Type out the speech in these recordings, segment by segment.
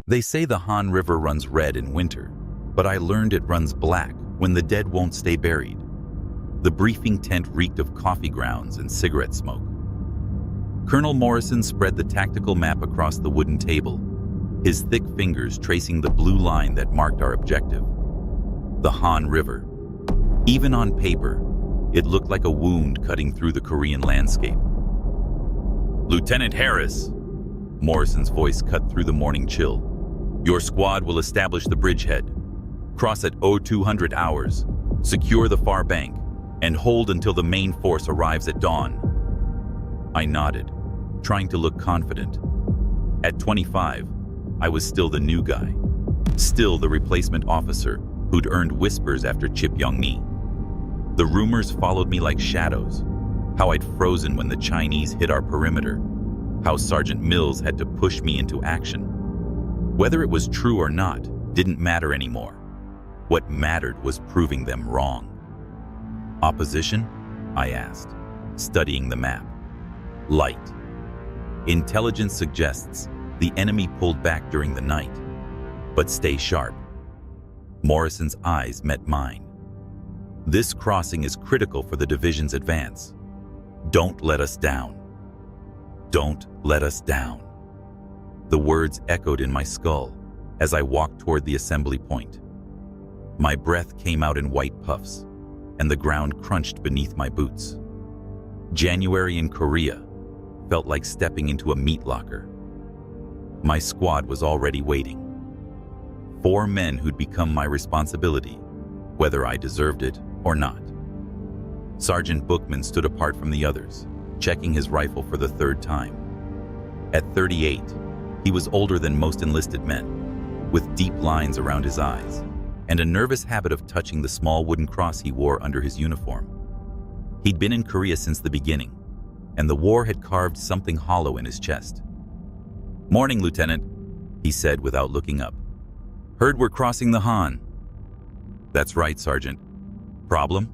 They say the Han River runs red in winter, but I learned it runs black when the dead won't stay buried. The briefing tent reeked of coffee grounds and cigarette smoke. Colonel Morrison spread the tactical map across the wooden table, his thick fingers tracing the blue line that marked our objective. The Han River. Even on paper, it looked like a wound cutting through the Korean landscape. "Lieutenant Harris," Morrison's voice cut through the morning chill. "Your squad will establish the bridgehead. Cross at 0200 hours, secure the far bank, and hold until the main force arrives at dawn." I nodded, trying to look confident. At 25, I was still the new guy, still the replacement officer who'd earned whispers after Chip Yong-mi. The rumors followed me like shadows, how I'd frozen when the Chinese hit our perimeter, how Sergeant Mills had to push me into action. Whether it was true or not didn't matter anymore. What mattered was proving them wrong. "Opposition?" I asked, studying the map. "Light. Intelligence suggests the enemy pulled back during the night, but stay sharp." Morrison's eyes met mine. "This crossing is critical for the division's advance. Don't let us down. Don't let us down." The words echoed in my skull as I walked toward the assembly point. My breath came out in white puffs, and the ground crunched beneath my boots. January in Korea felt like stepping into a meat locker. My squad was already waiting. 4 men who'd become my responsibility, whether I deserved it or not. Sergeant Bookman stood apart from the others, checking his rifle for the 3rd time. At 38, he was older than most enlisted men, with deep lines around his eyes, and a nervous habit of touching the small wooden cross he wore under his uniform. He'd been in Korea since the beginning, and the war had carved something hollow in his chest. "Morning, Lieutenant," he said without looking up. "Heard we're crossing the Han." "That's right, Sergeant." "Problem?"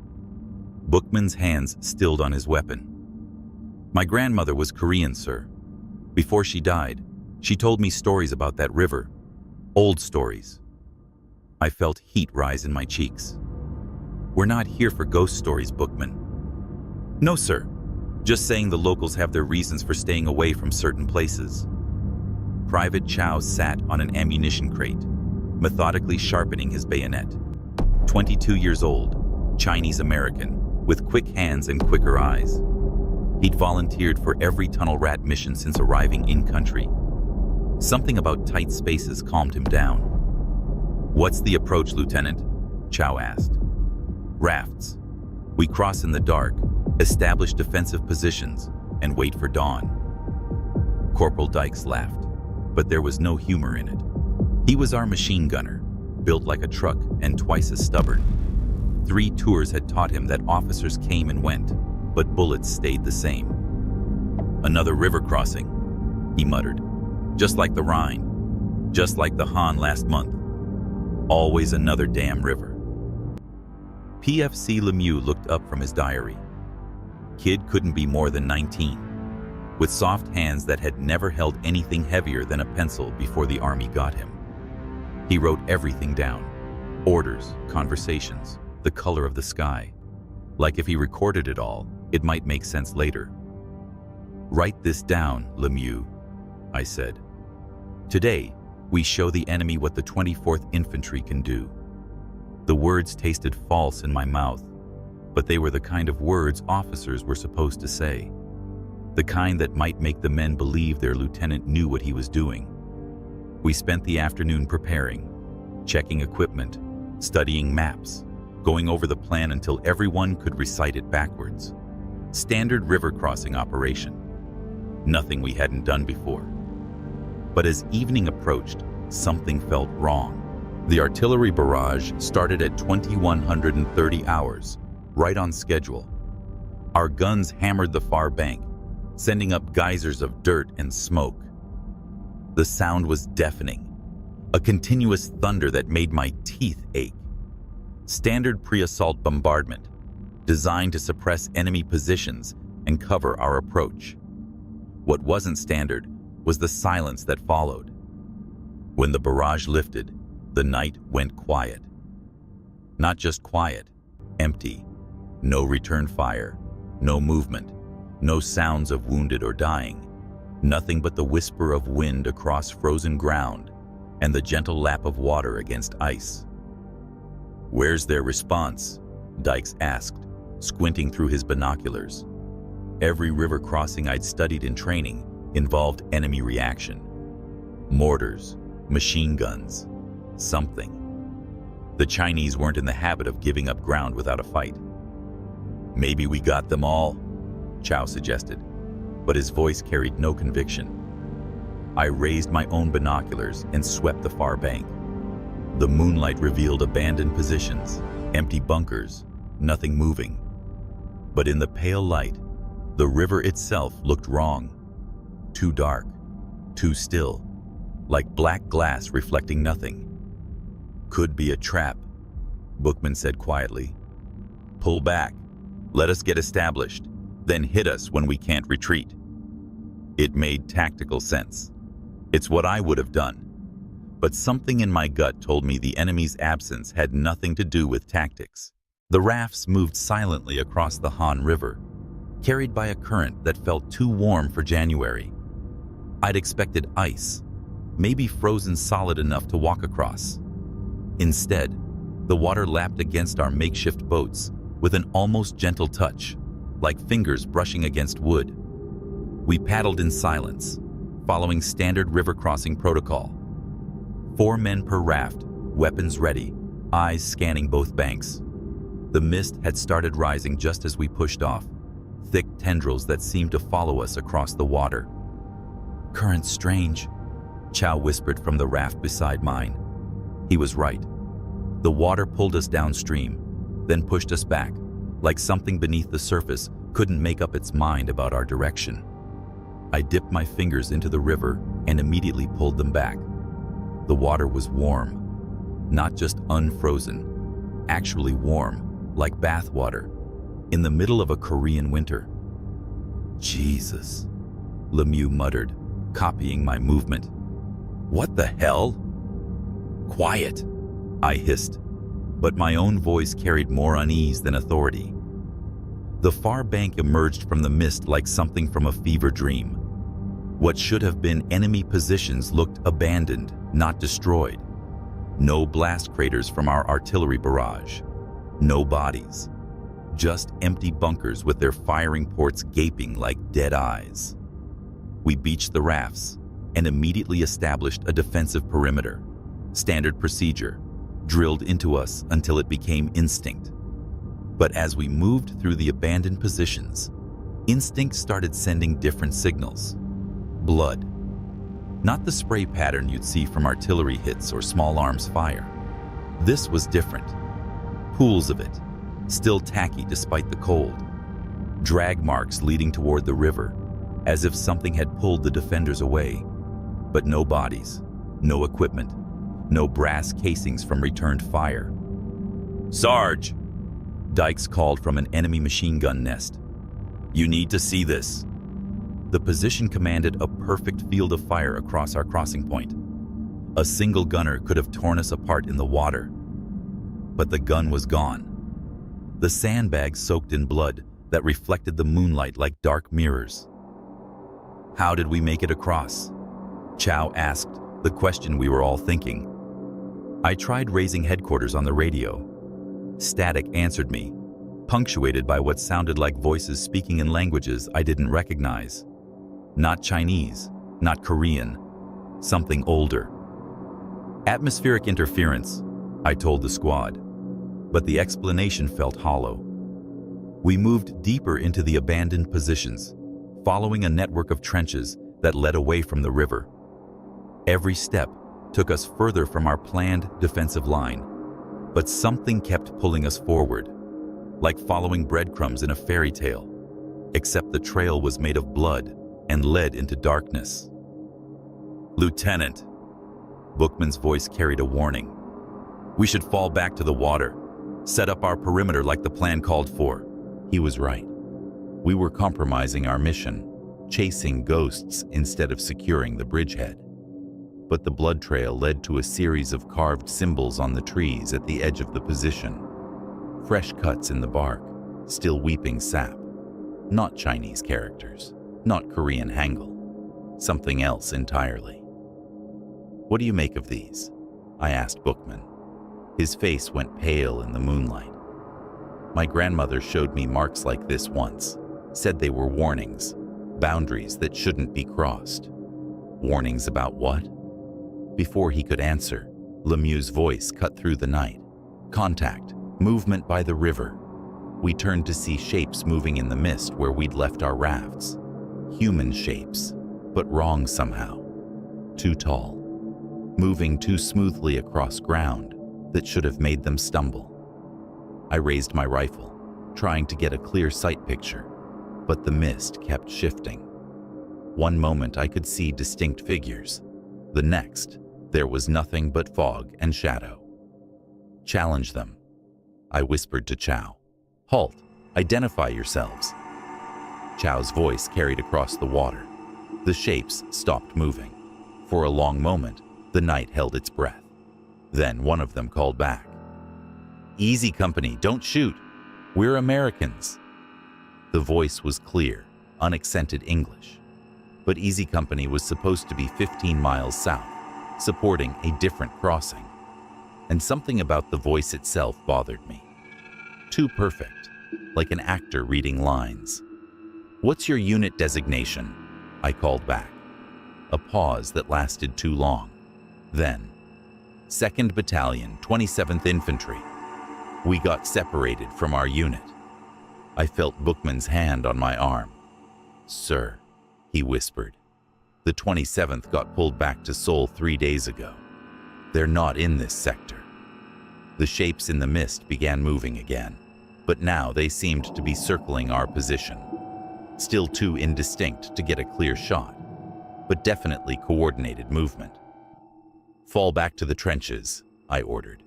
Bookman's hands stilled on his weapon. "My grandmother was Korean, sir. Before she died, she told me stories about that river. Old stories." I felt heat rise in my cheeks. "We're not here for ghost stories, Bookman." "No, sir. Just saying the locals have their reasons for staying away from certain places." Private Chow sat on an ammunition crate, methodically sharpening his bayonet. 22 years old, Chinese-American, with quick hands and quicker eyes. He'd volunteered for every tunnel rat mission since arriving in-country. Something about tight spaces calmed him down. "What's the approach, Lieutenant?" Chow asked. "Rafts. We cross in the dark, establish defensive positions, and wait for dawn." Corporal Dykes laughed, but there was no humor in it. He was our machine gunner, built like a truck and twice as stubborn. 3 tours had taught him that officers came and went, but bullets stayed the same. "Another river crossing," he muttered. "Just like the Rhine, just like the Han last month. Always another damn river." PFC Lemieux looked up from his diary. Kid couldn't be more than 19, with soft hands that had never held anything heavier than a pencil before the army got him. He wrote everything down: orders, conversations, the color of the sky. Like if he recorded it all, it might make sense later. "Write this down, Lemieux," I said. "Today, we show the enemy what the 24th Infantry can do." The words tasted false in my mouth, but they were the kind of words officers were supposed to say. The kind that might make the men believe their lieutenant knew what he was doing. We spent the afternoon preparing, checking equipment, studying maps, going over the plan until everyone could recite it backwards. Standard river crossing operation. Nothing we hadn't done before. But as evening approached, something felt wrong. The artillery barrage started at 2130 hours, right on schedule. Our guns hammered the far bank, sending up geysers of dirt and smoke. The sound was deafening, a continuous thunder that made my teeth ache. Standard pre-assault bombardment, designed to suppress enemy positions and cover our approach. What wasn't standard was the silence that followed. When the barrage lifted, the night went quiet. Not just quiet, empty. No return fire, no movement, no sounds of wounded or dying. Nothing but the whisper of wind across frozen ground and the gentle lap of water against ice. "Where's their response?" Dykes asked, squinting through his binoculars. Every river crossing I'd studied in training involved enemy reaction. Mortars, machine guns, something. The Chinese weren't in the habit of giving up ground without a fight. "Maybe we got them all," Chow suggested, but his voice carried no conviction. I raised my own binoculars and swept the far bank. The moonlight revealed abandoned positions, empty bunkers, nothing moving. But in the pale light, the river itself looked wrong. Too dark, too still, like black glass reflecting nothing. "Could be a trap," Bookman said quietly. "Pull back, let us get established, then hit us when we can't retreat." It made tactical sense. It's what I would have done. But something in my gut told me the enemy's absence had nothing to do with tactics. The rafts moved silently across the Han River, carried by a current that felt too warm for January. I'd expected ice, maybe frozen solid enough to walk across. Instead, the water lapped against our makeshift boats with an almost gentle touch, like fingers brushing against wood. We paddled in silence, following standard river crossing protocol. 4 men per raft, weapons ready, eyes scanning both banks. The mist had started rising just as we pushed off, thick tendrils that seemed to follow us across the water. "Current's strange," Chow whispered from the raft beside mine. He was right. The water pulled us downstream, then pushed us back, like something beneath the surface couldn't make up its mind about our direction. I dipped my fingers into the river and immediately pulled them back. The water was warm, not just unfrozen, actually warm, like bath water, in the middle of a Korean winter. "Jesus," Lemieux muttered, copying my movement. "What the hell?" "Quiet," I hissed, but my own voice carried more unease than authority. The far bank emerged from the mist like something from a fever dream. What should have been enemy positions looked abandoned, not destroyed. No blast craters from our artillery barrage. No bodies. Just empty bunkers with their firing ports gaping like dead eyes. We beached the rafts and immediately established a defensive perimeter. Standard procedure, drilled into us until it became instinct. But as we moved through the abandoned positions, instinct started sending different signals. Blood. Not the spray pattern you'd see from artillery hits or small arms fire. This was different. Pools of it, still tacky despite the cold. Drag marks leading toward the river, as if something had pulled the defenders away. But no bodies, no equipment, no brass casings from returned fire. "Sarge!" Dykes called from an enemy machine gun nest. "You need to see this." The position commanded a perfect field of fire across our crossing point. A single gunner could have torn us apart in the water. But the gun was gone. The sandbags soaked in blood that reflected the moonlight like dark mirrors. "How did we make it across?" Chow asked, the question we were all thinking. I tried raising headquarters on the radio. Static answered me, punctuated by what sounded like voices speaking in languages I didn't recognize. Not Chinese, not Korean, something older. "Atmospheric interference," I told the squad, but the explanation felt hollow. We moved deeper into the abandoned positions, following a network of trenches that led away from the river. Every step took us further from our planned defensive line, but something kept pulling us forward, like following breadcrumbs in a fairy tale, except the trail was made of blood and led into darkness. "Lieutenant," Bookman's voice carried a warning. "We should fall back to the water, set up our perimeter like the plan called for." He was right. We were compromising our mission, chasing ghosts instead of securing the bridgehead. but the blood trail led to a series of carved symbols on the trees at the edge of the position. Fresh cuts in the bark, still weeping sap. Not Chinese characters, not Korean Hangul, something else entirely. "What do you make of these?" I asked Bookman. His face went pale in the moonlight. "My grandmother showed me marks like this once, said they were warnings, boundaries that shouldn't be crossed." "Warnings about what?" Before he could answer, Lemieux's voice cut through the night. "Contact, movement by the river." We turned to see shapes moving in the mist where we'd left our rafts. Human shapes, but wrong somehow. Too tall. Moving too smoothly across ground that should have made them stumble. I raised my rifle, trying to get a clear sight picture, but the mist kept shifting. One moment I could see distinct figures. The next, there was nothing but fog and shadow. "Challenge them," I whispered to Chow. "Halt! Identify yourselves." Chow's voice carried across the water. The shapes stopped moving. For a long moment, the night held its breath. Then one of them called back. "Easy, company, don't shoot. We're Americans." The voice was clear, unaccented English. But Easy Company was supposed to be 15 miles south, supporting a different crossing. And something about the voice itself bothered me. Too perfect, like an actor reading lines. "What's your unit designation?" I called back. A pause that lasted too long. Then, 2nd Battalion, 27th Infantry. We got separated from our unit. I felt Bookman's hand on my arm. "Sir," he whispered, "the 27th got pulled back to Seoul 3 days ago. They're not in this sector." The shapes in the mist began moving again, but now they seemed to be circling our position. Still too indistinct to get a clear shot, but definitely coordinated movement. "Fall back to the trenches," I ordered.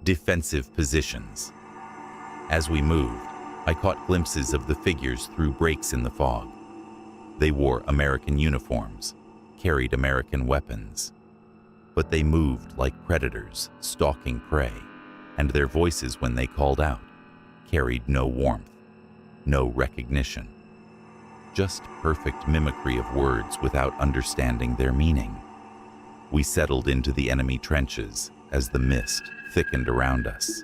"Defensive positions." As we moved, I caught glimpses of the figures through breaks in the fog. They wore American uniforms, carried American weapons, but they moved like predators stalking prey, and their voices when they called out carried no warmth, no recognition. Just perfect mimicry of words without understanding their meaning. We settled into the enemy trenches as the mist thickened around us.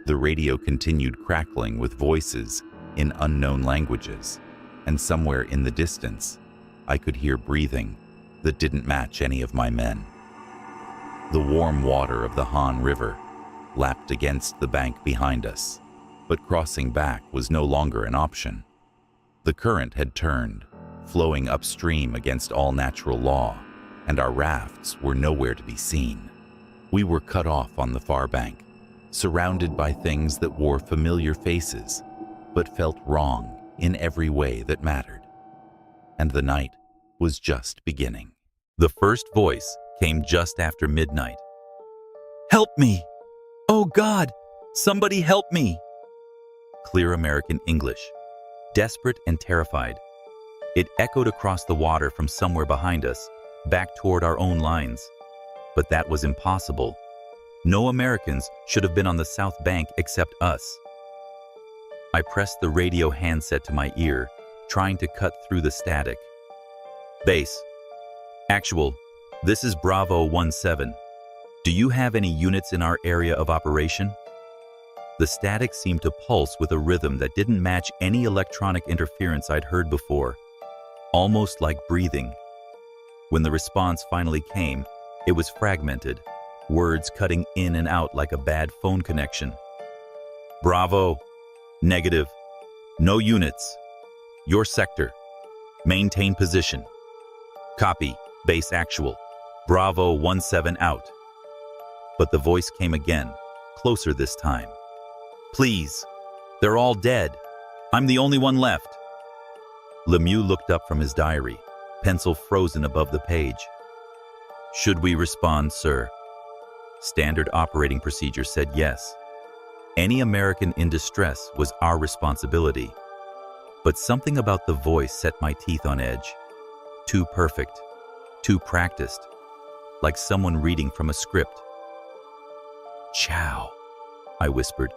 The radio continued crackling with voices in unknown languages, and somewhere in the distance, I could hear breathing that didn't match any of my men. The warm water of the Han River lapped against the bank behind us, but crossing back was no longer an option. The current had turned, flowing upstream against all natural law, and our rafts were nowhere to be seen. We were cut off on the far bank, surrounded by things that wore familiar faces, but felt wrong in every way that mattered. And the night was just beginning. The first voice came just after midnight. "Help me! Oh God! Somebody help me!" Clear American English, desperate and terrified. It echoed across the water from somewhere behind us, back toward our own lines. But that was impossible. No Americans should have been on the south bank except us. I pressed the radio handset to my ear, trying to cut through the static. "Base. Actual, this is Bravo 17. Do you have any units in our area of operation?" The static seemed to pulse with a rhythm that didn't match any electronic interference I'd heard before, almost like breathing. When the response finally came, it was fragmented, words cutting in and out like a bad phone connection. "Bravo. Negative. No units. Your sector. Maintain position. Copy. Base actual. Bravo 17 out." But the voice came again, closer this time. "Please. They're all dead. I'm the only one left." Lemieux looked up from his diary, pencil frozen above the page. "Should we respond, sir?" Standard operating procedure said yes. Any American in distress was our responsibility. But something about the voice set my teeth on edge. Too perfect. Too practiced. like someone reading from a script. "Chow," I whispered.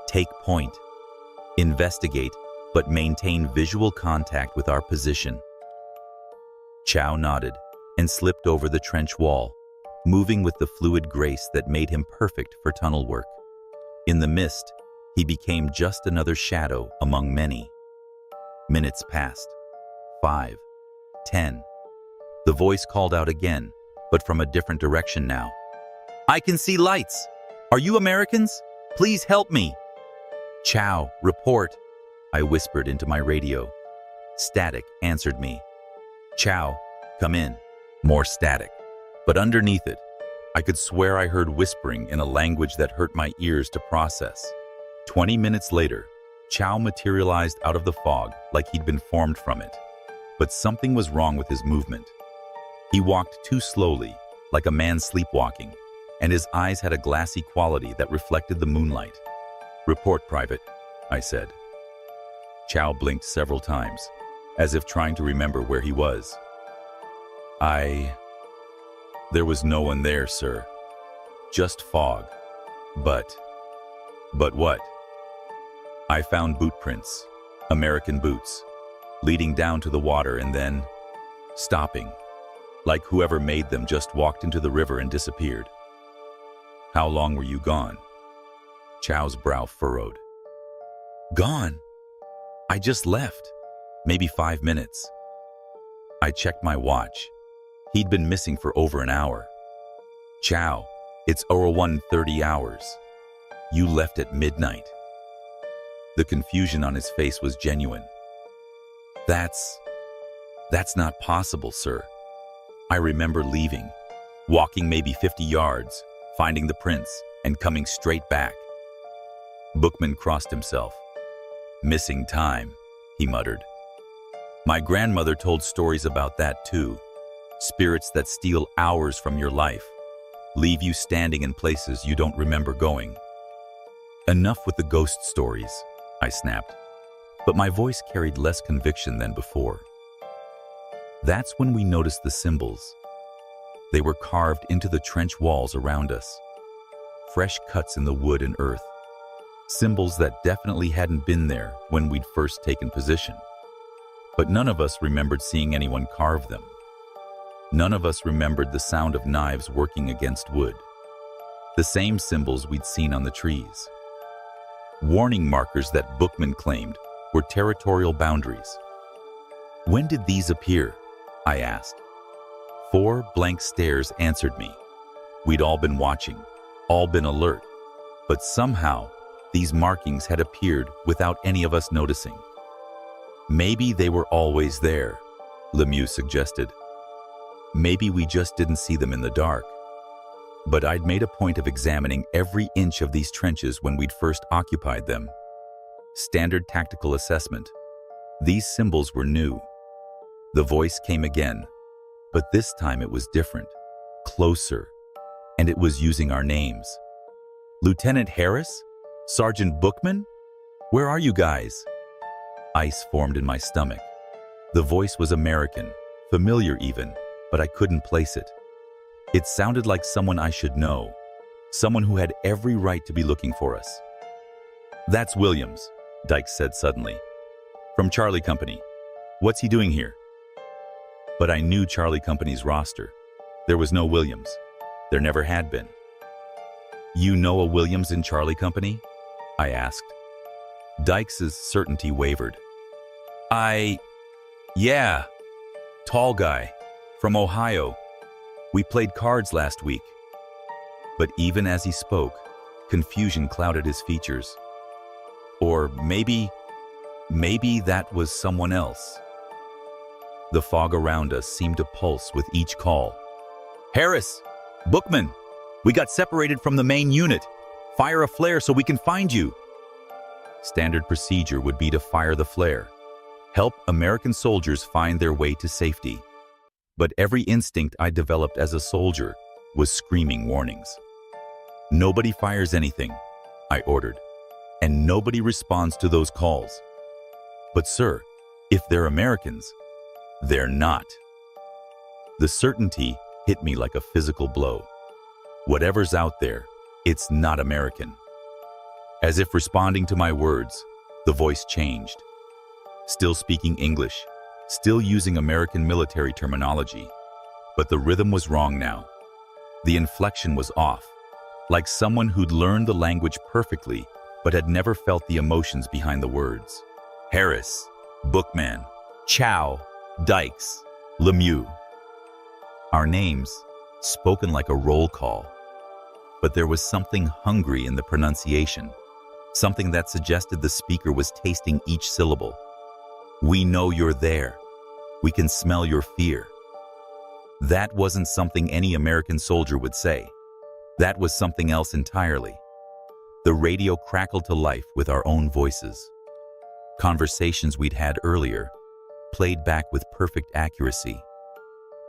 "Take point. Investigate, but maintain visual contact with our position." Chow nodded and slipped over the trench wall, moving with the fluid grace that made him perfect for tunnel work. In the mist, he became just another shadow among many. Minutes passed. 5, 10. The voice called out again, but from a different direction now. "I can see lights. Are you Americans? Please help me." "Chow, report," I whispered into my radio. Static answered me. "Chow, come in." More static. But underneath it, I could swear I heard whispering in a language that hurt my ears to process. 20 minutes later, Chow materialized out of the fog like he'd been formed from it. But something was wrong with his movement. He walked too slowly, like a man sleepwalking, and his eyes had a glassy quality that reflected the moonlight. "Report, Private," I said. Chow blinked several times, as if trying to remember where he was. There was no one there, sir. Just fog. But what? I found boot prints, American boots, leading down to the water and then stopping, like whoever made them just walked into the river and disappeared. "How long were you gone?" Chow's brow furrowed. "Gone? I just left. Maybe 5 minutes." I checked my watch. He'd been missing for over an hour. "Chow, it's 01:30 hours. You left at midnight." The confusion on his face was genuine. That's not possible, sir. I remember leaving, walking maybe 50 yards, finding the prints, and coming straight back." Bookman crossed himself. "Missing time," he muttered. "My grandmother told stories about that too. Spirits that steal hours from your life, leave you standing in places you don't remember going." "Enough with the ghost stories," I snapped, but my voice carried less conviction than before. That's when we noticed the symbols. They were carved into the trench walls around us. Fresh cuts in the wood and earth. Symbols that definitely hadn't been there when we'd first taken position. But none of us remembered seeing anyone carve them. None of us remembered the sound of knives working against wood. The same symbols we'd seen on the trees. Warning markers that Bookman claimed were territorial boundaries. "When did these appear?" I asked. 4 blank stares answered me. We'd all been watching, all been alert, but somehow these markings had appeared without any of us noticing. "Maybe they were always there," Lemieux suggested. "Maybe we just didn't see them in the dark." But I'd made a point of examining every inch of these trenches when we'd first occupied them. Standard tactical assessment. These symbols were new. The voice came again, but this time it was different, closer, and it was using our names. "Lieutenant Harris? Sergeant Bookman? Where are you guys?" Ice formed in my stomach. The voice was American, familiar even, but I couldn't place it. It sounded like someone I should know, someone who had every right to be looking for us. "That's Williams," Dykes said suddenly. "From Charlie Company. What's he doing here?" But I knew Charlie Company's roster. There was no Williams. There never had been. "You know a Williams in Charlie Company?" I asked. Dykes' certainty wavered. Yeah, tall guy, from Ohio. We played cards last week." But even as he spoke, confusion clouded his features. Or maybe that was someone else. The fog around us seemed to pulse with each call. "Harris! Bookman! We got separated from the main unit. Fire a flare so we can find you." Standard procedure would be to fire the flare. Help American soldiers find their way to safety. But every instinct I developed as a soldier was screaming warnings. "Nobody fires anything," I ordered, "and nobody responds to those calls." "But sir, if they're Americans," "They're not." The certainty hit me like a physical blow. Whatever's out there, it's not American. As if responding to my words, the voice changed. Still speaking English, still using American military terminology, but the rhythm was wrong now. The inflection was off, like someone who'd learned the language perfectly but had never felt the emotions behind the words. Harris, Bookman, Chow, Dykes, Lemieux. Our names, spoken like a roll call. But there was something hungry in the pronunciation, something that suggested the speaker was tasting each syllable. We know you're there. We can smell your fear. That wasn't something any American soldier would say. That was something else entirely. The radio crackled to life with our own voices. Conversations we'd had earlier, played back with perfect accuracy.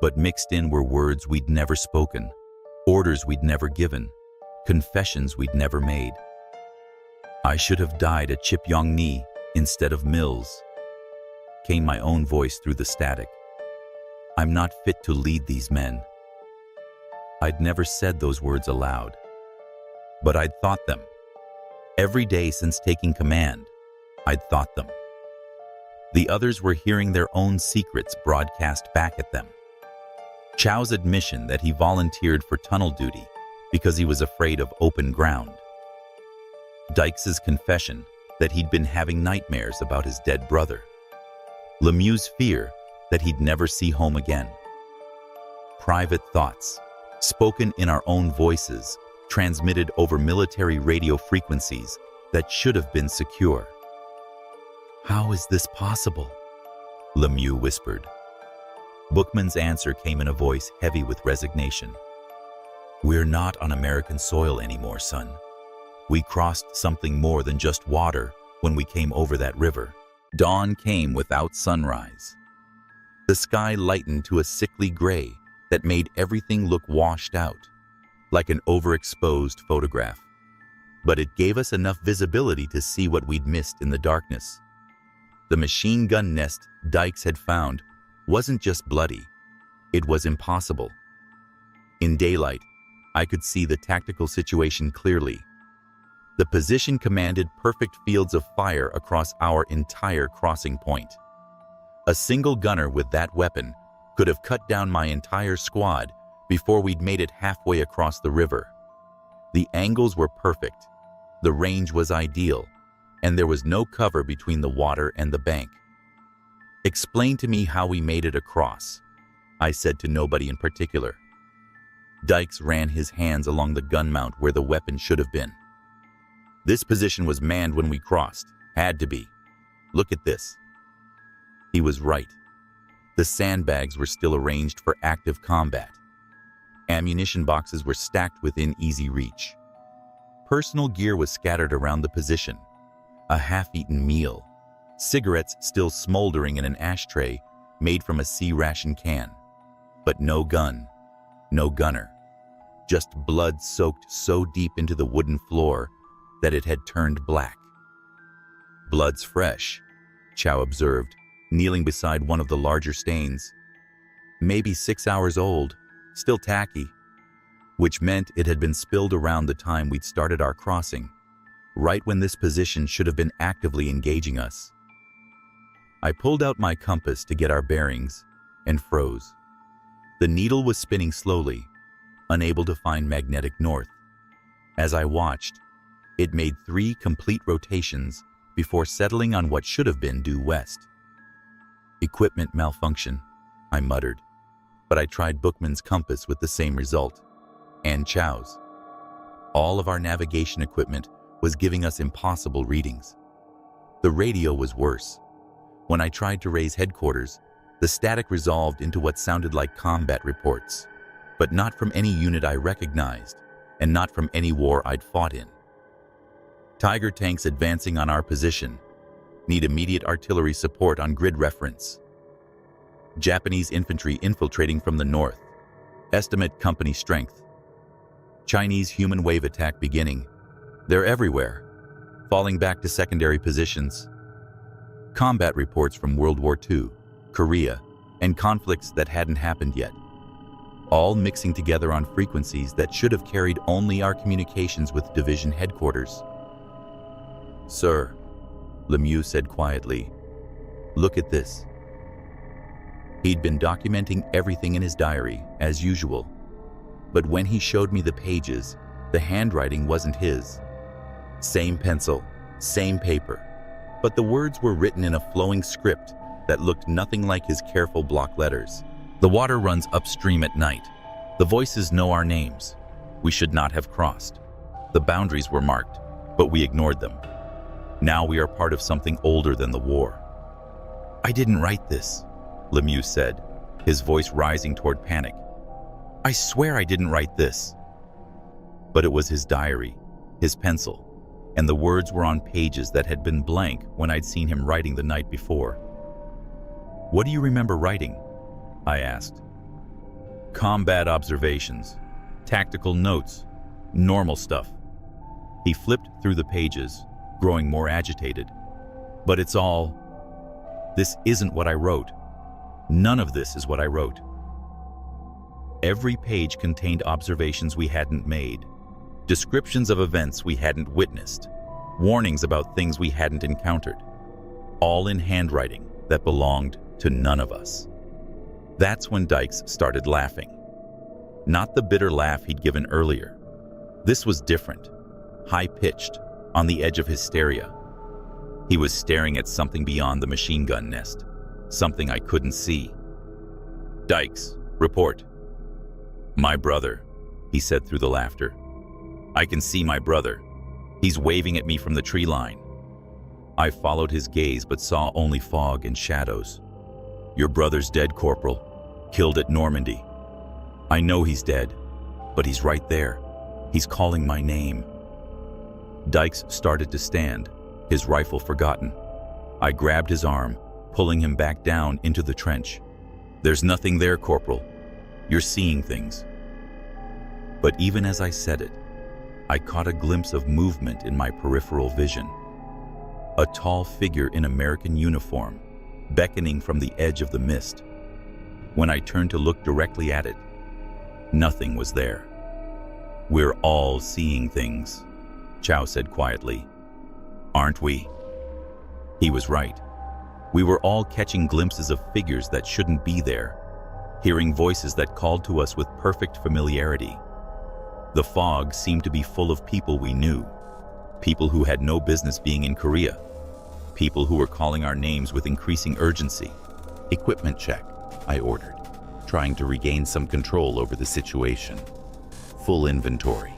But mixed in were words we'd never spoken, orders we'd never given, confessions we'd never made. I should have died at Chip Yong Ni instead of Mills, came my own voice through the static. I'm not fit to lead these men. I'd never said those words aloud, but I'd thought them. Every day since taking command, I'd thought them. The others were hearing their own secrets broadcast back at them. Chow's admission that he volunteered for tunnel duty because he was afraid of open ground. Dykes' confession that he'd been having nightmares about his dead brother. Lemieux's fear that he'd never see home again. Private thoughts, spoken in our own voices, transmitted over military radio frequencies that should have been secure. How is this possible? Lemieux whispered. Bookman's answer came in a voice heavy with resignation. We're not on American soil anymore, son. We crossed something more than just water when we came over that river. Dawn came without sunrise. The sky lightened to a sickly gray that made everything look washed out, like an overexposed photograph. But it gave us enough visibility to see what we'd missed in the darkness. The machine gun nest Dykes had found wasn't just bloody, it was impossible. In daylight, I could see the tactical situation clearly. The position commanded perfect fields of fire across our entire crossing point. A single gunner with that weapon could have cut down my entire squad before we'd made it halfway across the river. The angles were perfect, the range was ideal, and there was no cover between the water and the bank. Explain to me how we made it across, I said to nobody in particular. Dykes ran his hands along the gun mount where the weapon should have been. This position was manned when we crossed, had to be. Look at this. He was right. The sandbags were still arranged for active combat. Ammunition boxes were stacked within easy reach. Personal gear was scattered around the position. A half-eaten meal. Cigarettes still smoldering in an ashtray made from a C-ration can. But no gun, no gunner. Just blood soaked so deep into the wooden floor that it had turned black. Blood's fresh, Chow observed, kneeling beside one of the larger stains. Maybe 6 hours old, still tacky, which meant it had been spilled around the time we'd started our crossing, right when this position should have been actively engaging us. I pulled out my compass to get our bearings and froze. The needle was spinning slowly, unable to find magnetic north. As I watched, it made 3 complete rotations before settling on what should have been due west. Equipment malfunction, I muttered, but I tried Bookman's compass with the same result, and Chow's. All of our navigation equipment was giving us impossible readings. The radio was worse. When I tried to raise headquarters, the static resolved into what sounded like combat reports, but not from any unit I recognized, and not from any war I'd fought in. Tiger tanks advancing on our position. Need immediate artillery support on grid reference. Japanese infantry infiltrating from the north. Estimate company strength. Chinese human wave attack beginning. They're everywhere, falling back to secondary positions. Combat reports from World War II, Korea, and conflicts that hadn't happened yet. all mixing together on frequencies that should have carried only our communications with division headquarters. "Sir," Lemieux said quietly, "look at this." He'd been documenting everything in his diary, as usual. But when he showed me the pages, the handwriting wasn't his. Same pencil, same paper, but the words were written in a flowing script that looked nothing like his careful block letters. "The water runs upstream at night. The voices know our names. We should not have crossed. The boundaries were marked, but we ignored them. Now we are part of something older than the war." "I didn't write this," Lemieux said, his voice rising toward panic. "I swear I didn't write this." But it was his diary, his pencil, and the words were on pages that had been blank when I'd seen him writing the night before. "What do you remember writing?" I asked. "Combat observations, tactical notes, normal stuff." He flipped through the pages, growing more agitated. "But it's all... This isn't what I wrote. None of this is what I wrote." Every page contained observations we hadn't made, descriptions of events we hadn't witnessed, warnings about things we hadn't encountered, all in handwriting that belonged to none of us. That's when Dykes started laughing. Not the bitter laugh he'd given earlier. This was different, high-pitched, on the edge of hysteria. He was staring at something beyond the machine gun nest, something I couldn't see. "Dykes, report." "My brother," he said through the laughter. "I can see my brother. He's waving at me from the tree line." I followed his gaze but saw only fog and shadows. "Your brother's dead, Corporal. Killed at Normandy." "I know he's dead, but he's right there. He's calling my name." Dykes started to stand, his rifle forgotten. I grabbed his arm, pulling him back down into the trench. "There's nothing there, Corporal. You're seeing things." But even as I said it, I caught a glimpse of movement in my peripheral vision. A tall figure in American uniform, beckoning from the edge of the mist. When I turned to look directly at it, nothing was there. "We're all seeing things," Chow said quietly. "Aren't we?" He was right. We were all catching glimpses of figures that shouldn't be there, hearing voices that called to us with perfect familiarity. The fog seemed to be full of people we knew, people who had no business being in Korea, people who were calling our names with increasing urgency. "Equipment check," I ordered, trying to regain some control over the situation. Full inventory.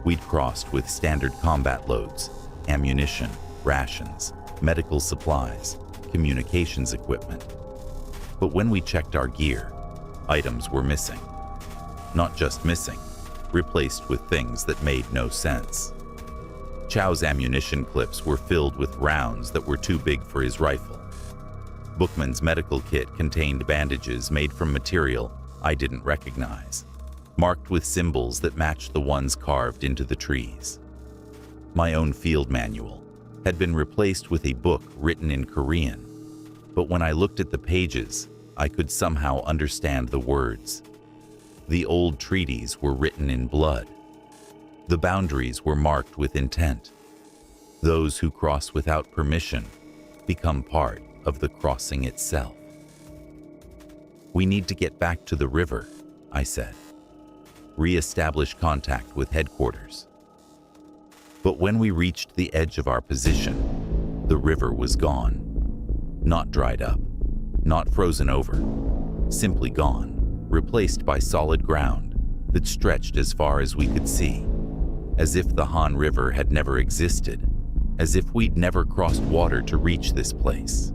We'd crossed with standard combat loads, ammunition, rations, medical supplies, communications equipment. But when we checked our gear, items were missing. Not just missing, replaced with things that made no sense. Chow's ammunition clips were filled with rounds that were too big for his rifle. Bookman's medical kit contained bandages made from material I didn't recognize, marked with symbols that matched the ones carved into the trees. My own field manual had been replaced with a book written in Korean, but when I looked at the pages, I could somehow understand the words. The old treaties were written in blood. The boundaries were marked with intent. Those who cross without permission become part of the crossing itself. "We need to get back to the river," I said. "Re-establish contact with headquarters." But when we reached the edge of our position, the river was gone. Not dried up, not frozen over, simply gone, replaced by solid ground that stretched as far as we could see, as if the Han River had never existed, as if we'd never crossed water to reach this place.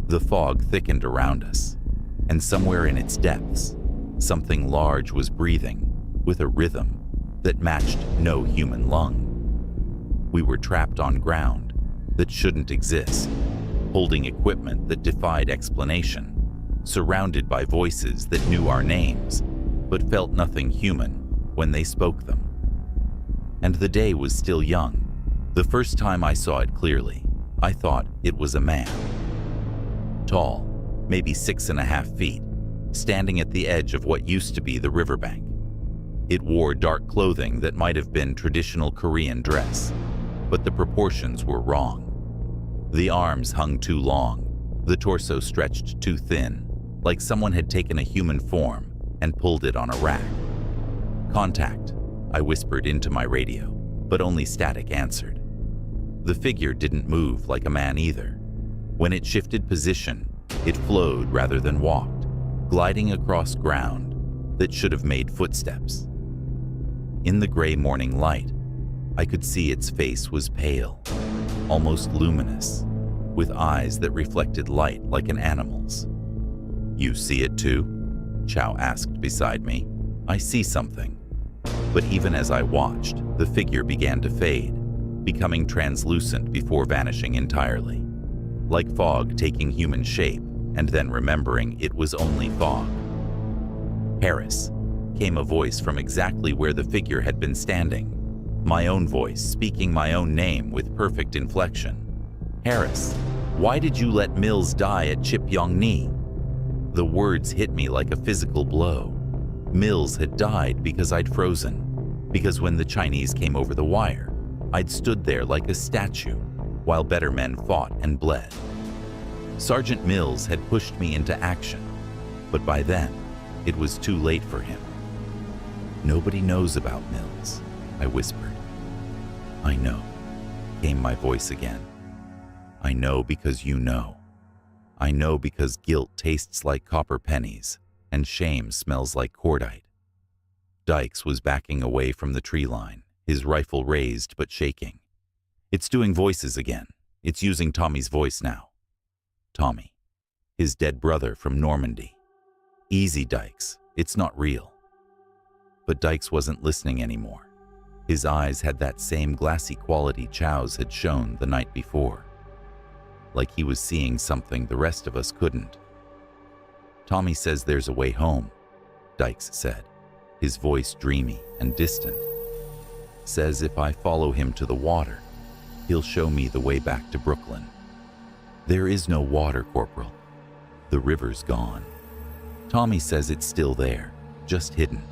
The fog thickened around us, and somewhere in its depths, something large was breathing with a rhythm that matched no human lung. We were trapped on ground that shouldn't exist, holding equipment that defied explanation, surrounded by voices that knew our names, but felt nothing human when they spoke them. And the day was still young. The first time I saw it clearly, I thought it was a man. Tall, maybe 6.5 feet, standing at the edge of what used to be the riverbank. It wore dark clothing that might have been traditional Korean dress, but the proportions were wrong. The arms hung too long, the torso stretched too thin, like someone had taken a human form and pulled it on a rack. "Contact," I whispered into my radio, but only static answered. The figure didn't move like a man either. When it shifted position, it flowed rather than walked, gliding across ground that should have made footsteps. In the gray morning light, I could see its face was pale, almost luminous, with eyes that reflected light like an animal's. "You see it too?" Chow asked beside me. "I see something." But even as I watched, the figure began to fade, becoming translucent before vanishing entirely. Like fog taking human shape and then remembering it was only fog. "Harris," came a voice from exactly where the figure had been standing. My own voice, speaking my own name with perfect inflection. "Harris, why did you let Mills die at Chipyong-ni?" The words hit me like a physical blow. Mills had died because I'd frozen, because when the Chinese came over the wire, I'd stood there like a statue while better men fought and bled. Sergeant Mills had pushed me into action, but by then, it was too late for him. "Nobody knows about Mills," I whispered. "I know," came my voice again. "I know because you know. I know because guilt tastes like copper pennies and shame smells like cordite." Dykes was backing away from the tree line, his rifle raised but shaking. "It's doing voices again. It's using Tommy's voice now." Tommy, his dead brother from Normandy. "Easy, Dykes. It's not real." But Dykes wasn't listening anymore. His eyes had that same glassy quality Chow's had shown the night before. Like he was seeing something the rest of us couldn't. "Tommy says there's a way home," Dykes said, his voice dreamy and distant. "Says if I follow him to the water, he'll show me the way back to Brooklyn." "There is no water, Corporal. The river's gone. Tommy says it's still there, just hidden.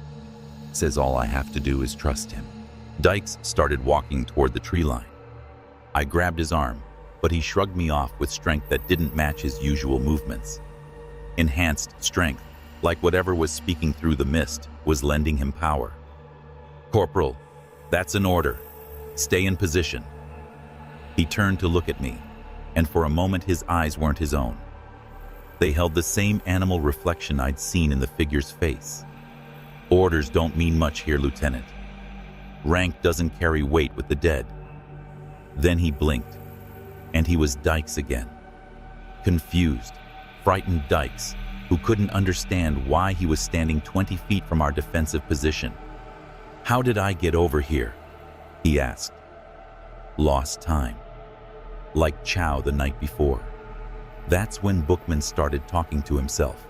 Says all I have to do is trust him." Dykes started walking toward the tree line. I grabbed his arm, but he shrugged me off with strength that didn't match his usual movements. Enhanced strength, like whatever was speaking through the mist, was lending him power. "Corporal, that's an order. Stay in position." He turned to look at me, and for a moment his eyes weren't his own. They held the same animal reflection I'd seen in the figure's face. "Orders don't mean much here, Lieutenant. Rank doesn't carry weight with the dead." Then he blinked, and he was Dykes again. Confused, frightened Dykes, who couldn't understand why he was standing 20 feet from our defensive position. "How did I get over here?" he asked. Lost time. Like Chow the night before. That's when Bookman started talking to himself.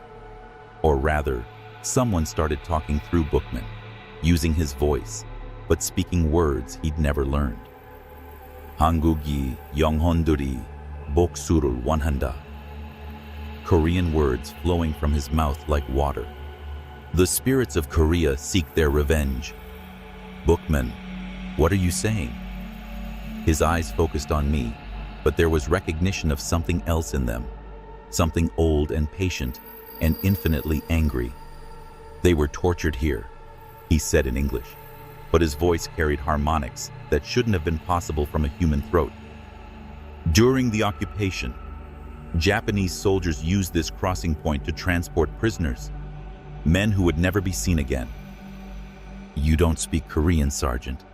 Or rather, someone started talking through Bookman, using his voice, but speaking words he'd never learned. "한국이 영혼들이 복수를 원한다." Korean words flowing from his mouth like water. "The spirits of Korea seek their revenge." "Bookman, what are you saying?" His eyes focused on me, but there was recognition of something else in them, something old and patient and infinitely angry. "They were tortured here," he said in English, but his voice carried harmonics that shouldn't have been possible from a human throat. "During the occupation, Japanese soldiers used this crossing point to transport prisoners, men who would never be seen again." "You don't speak Korean, Sergeant."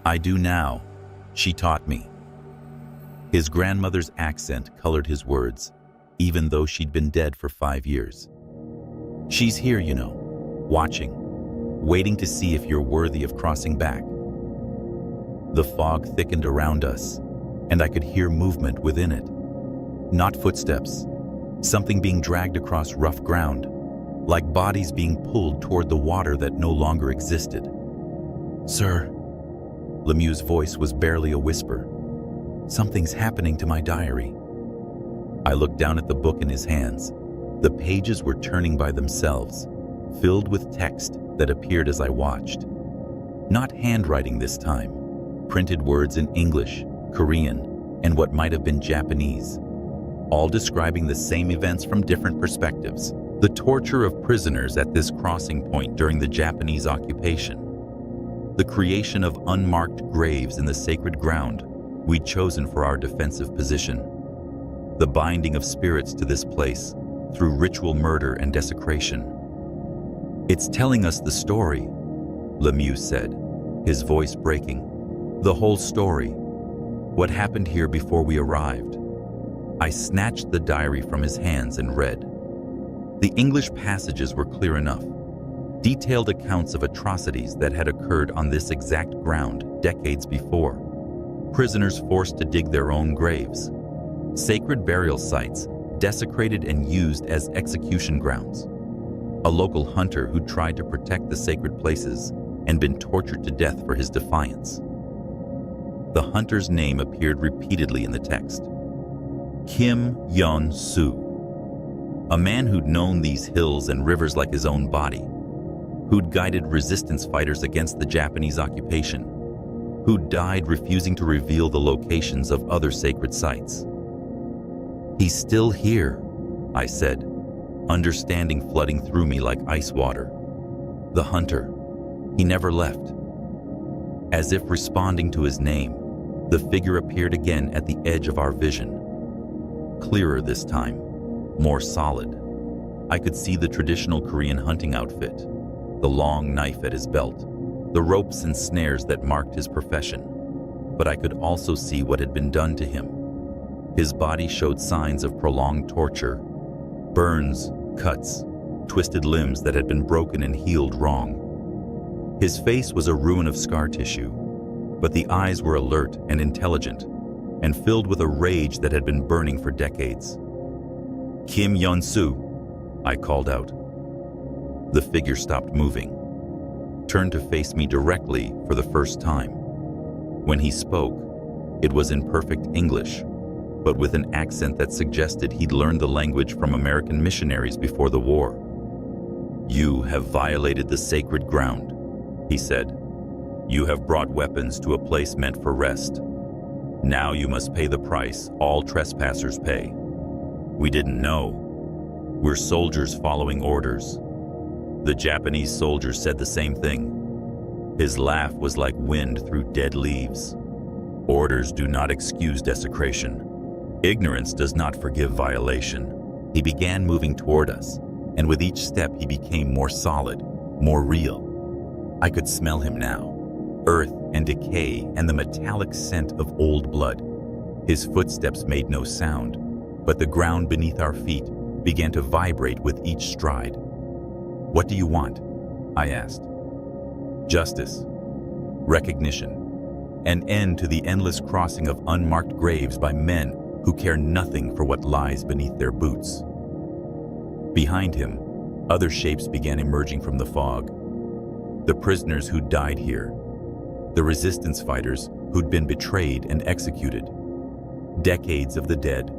"I do now. She taught me." His grandmother's accent colored his words, even though she'd been dead for 5 years. "She's here, you know, watching, waiting to see if you're worthy of crossing back." The fog thickened around us, and I could hear movement within it. Not footsteps, something being dragged across rough ground, like bodies being pulled toward the water that no longer existed. "Sir," Lemieux's voice was barely a whisper. "Something's happening to my diary." I looked down at the book in his hands. The pages were turning by themselves, filled with text that appeared as I watched. Not handwriting this time, printed words in English, Korean, and what might have been Japanese, all describing the same events from different perspectives. The torture of prisoners at this crossing point during the Japanese occupation. The creation of unmarked graves in the sacred ground we'd chosen for our defensive position. The binding of spirits to this place through ritual murder and desecration. "It's telling us the story," Lemieux said, his voice breaking. "The whole story. What happened here before we arrived." I snatched the diary from his hands and read. The English passages were clear enough. Detailed accounts of atrocities that had occurred on this exact ground decades before. Prisoners forced to dig their own graves. Sacred burial sites desecrated and used as execution grounds. A local hunter who tried to protect the sacred places and been tortured to death for his defiance. The hunter's name appeared repeatedly in the text. Kim Yeon-soo. A man who'd known these hills and rivers like his own body, who'd guided resistance fighters against the Japanese occupation, who'd died refusing to reveal the locations of other sacred sites. "He's still here," I said, understanding flooding through me like ice water. The hunter, he never left. As if responding to his name, the figure appeared again at the edge of our vision. Clearer this time. More solid. I could see the traditional Korean hunting outfit, the long knife at his belt, the ropes and snares that marked his profession. But I could also see what had been done to him. His body showed signs of prolonged torture, burns, cuts, twisted limbs that had been broken and healed wrong. His face was a ruin of scar tissue, but the eyes were alert and intelligent, and filled with a rage that had been burning for decades. "Kim Yeon-soo," I called out. The figure stopped moving, turned to face me directly for the first time. When he spoke, it was in perfect English, but with an accent that suggested he'd learned the language from American missionaries before the war. "You have violated the sacred ground," he said. "You have brought weapons to a place meant for rest. Now you must pay the price all trespassers pay. We didn't know. We're soldiers following orders." The Japanese soldiers said the same thing. His laugh was like wind through dead leaves. "Orders do not excuse desecration. Ignorance does not forgive violation." He began moving toward us, and with each step he became more solid, more real. I could smell him now, earth and decay and the metallic scent of old blood. His footsteps made no sound, but the ground beneath our feet began to vibrate with each stride. "What do you want?" I asked. "Justice, recognition, an end to the endless crossing of unmarked graves by men who care nothing for what lies beneath their boots." Behind him, other shapes began emerging from the fog. The prisoners who died here, the resistance fighters who'd been betrayed and executed, decades of the dead,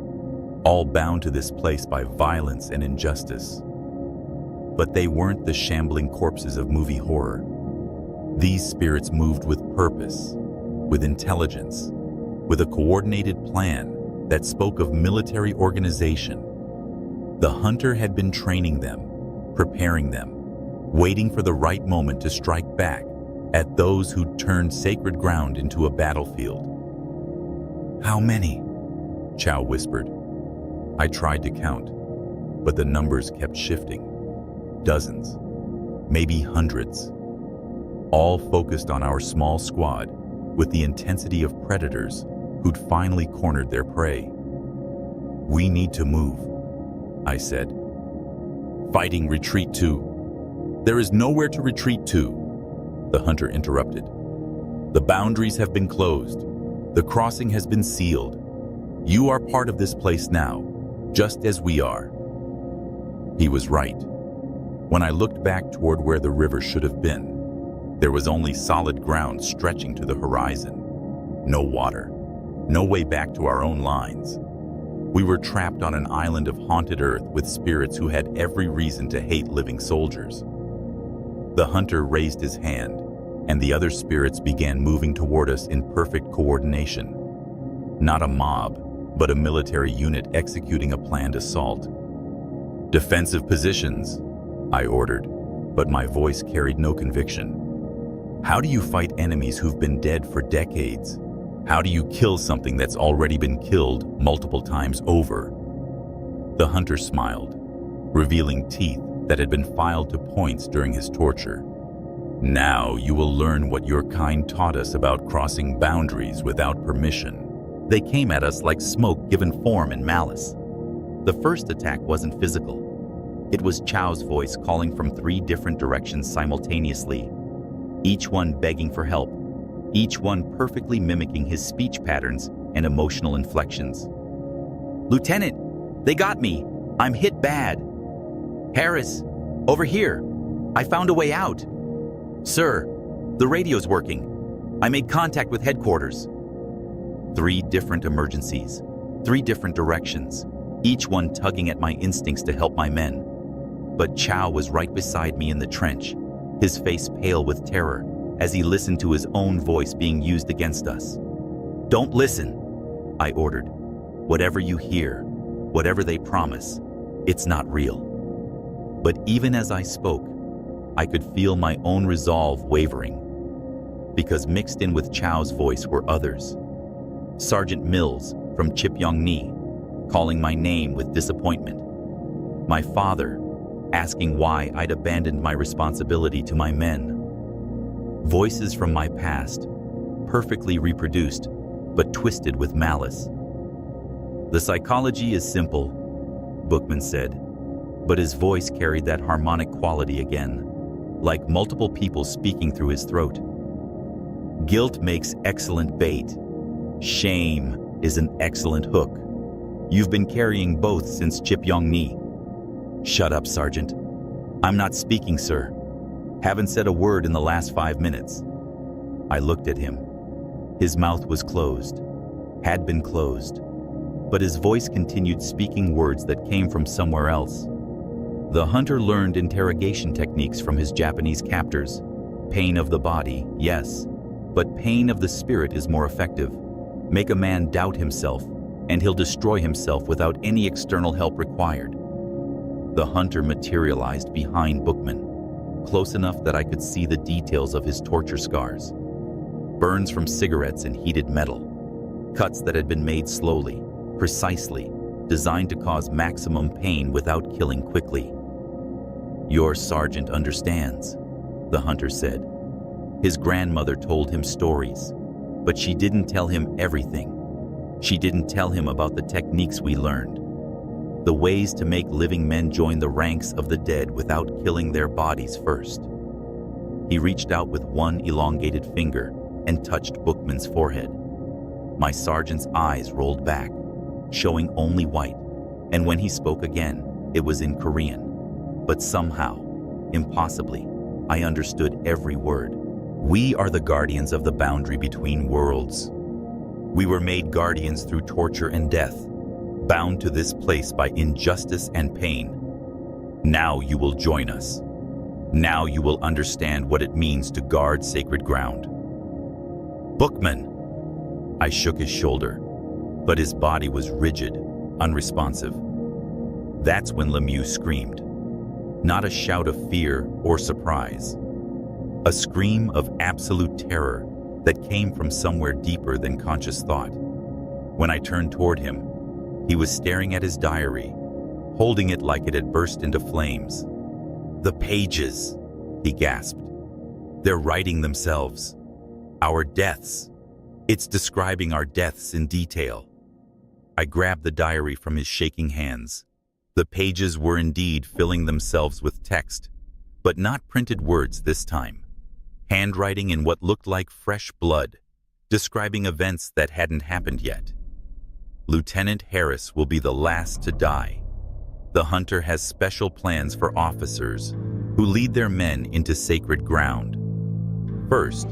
all bound to this place by violence and injustice. But they weren't the shambling corpses of movie horror. These spirits moved with purpose, with intelligence, with a coordinated plan that spoke of military organization. The hunter had been training them, preparing them, waiting for the right moment to strike back at those who turned sacred ground into a battlefield. "How many?" Chow whispered. I tried to count, but the numbers kept shifting. Dozens, maybe hundreds, all focused on our small squad with the intensity of predators who'd finally cornered their prey. "We need to move," I said. "Fighting retreat to." "There is nowhere to retreat to," the hunter interrupted. "The boundaries have been closed. The crossing has been sealed. You are part of this place now, just as we are." He was right. When I looked back toward where the river should have been, there was only solid ground stretching to the horizon. No water, no way back to our own lines. We were trapped on an island of haunted earth with spirits who had every reason to hate living soldiers. The hunter raised his hand, and the other spirits began moving toward us in perfect coordination. Not a mob, but a military unit executing a planned assault. "Defensive positions," I ordered, but my voice carried no conviction. How do you fight enemies who've been dead for decades? How do you kill something that's already been killed multiple times over? The hunter smiled, revealing teeth that had been filed to points during his torture. "Now you will learn what your kind taught us about crossing boundaries without permission." They came at us like smoke given form and malice. The first attack wasn't physical. It was Chow's voice calling from 3 different directions simultaneously, each one begging for help, each one perfectly mimicking his speech patterns and emotional inflections. "Lieutenant, they got me. I'm hit bad. Harris, over here. I found a way out. Sir, the radio's working. I made contact with headquarters." 3 different emergencies, 3 different directions, each one tugging at my instincts to help my men. But Chow was right beside me in the trench, his face pale with terror as he listened to his own voice being used against us. "Don't listen," I ordered. "Whatever you hear, whatever they promise, it's not real." But even as I spoke, I could feel my own resolve wavering, because mixed in with Chow's voice were others. Sergeant Mills from Chipyong-ni, calling my name with disappointment. My father, asking why I'd abandoned my responsibility to my men. Voices from my past, perfectly reproduced, but twisted with malice. "The psychology is simple," Bookman said, but his voice carried that harmonic quality again, like multiple people speaking through his throat. "Guilt makes excellent bait. Shame is an excellent hook. You've been carrying both since Chipyong-ni." "Shut up, Sergeant. I'm not speaking, sir. Haven't said a word in the last 5 minutes." I looked at him. His mouth was closed, had been closed, but his voice continued speaking words that came from somewhere else. The hunter learned interrogation techniques from his Japanese captors. Pain of the body, yes, but pain of the spirit is more effective. Make a man doubt himself, and he'll destroy himself without any external help required. The hunter materialized behind Bookman, close enough that I could see the details of his torture scars. Burns from cigarettes and heated metal. Cuts that had been made slowly, precisely, designed to cause maximum pain without killing quickly. "Your sergeant understands," the hunter said. His grandmother told him stories, but she didn't tell him everything. She didn't tell him about the techniques we learned, the ways to make living men join the ranks of the dead without killing their bodies first. He reached out with one elongated finger and touched Bookman's forehead. My sergeant's eyes rolled back, showing only white, and when he spoke again, it was in Korean. But somehow, impossibly, I understood every word. "We are the guardians of the boundary between worlds. We were made guardians through torture and death, bound to this place by injustice and pain. Now you will join us. Now you will understand what it means to guard sacred ground." "Bookman!" I shook his shoulder, but his body was rigid, unresponsive. That's when Lemieux screamed. Not a shout of fear or surprise. A scream of absolute terror that came from somewhere deeper than conscious thought. When I turned toward him, he was staring at his diary, holding it like it had burst into flames. "The pages," he gasped. "They're writing themselves. Our deaths. It's describing our deaths in detail." I grabbed the diary from his shaking hands. The pages were indeed filling themselves with text, but not printed words this time. Handwriting in what looked like fresh blood, describing events that hadn't happened yet. "Lieutenant Harris will be the last to die. The hunter has special plans for officers who lead their men into sacred ground. First,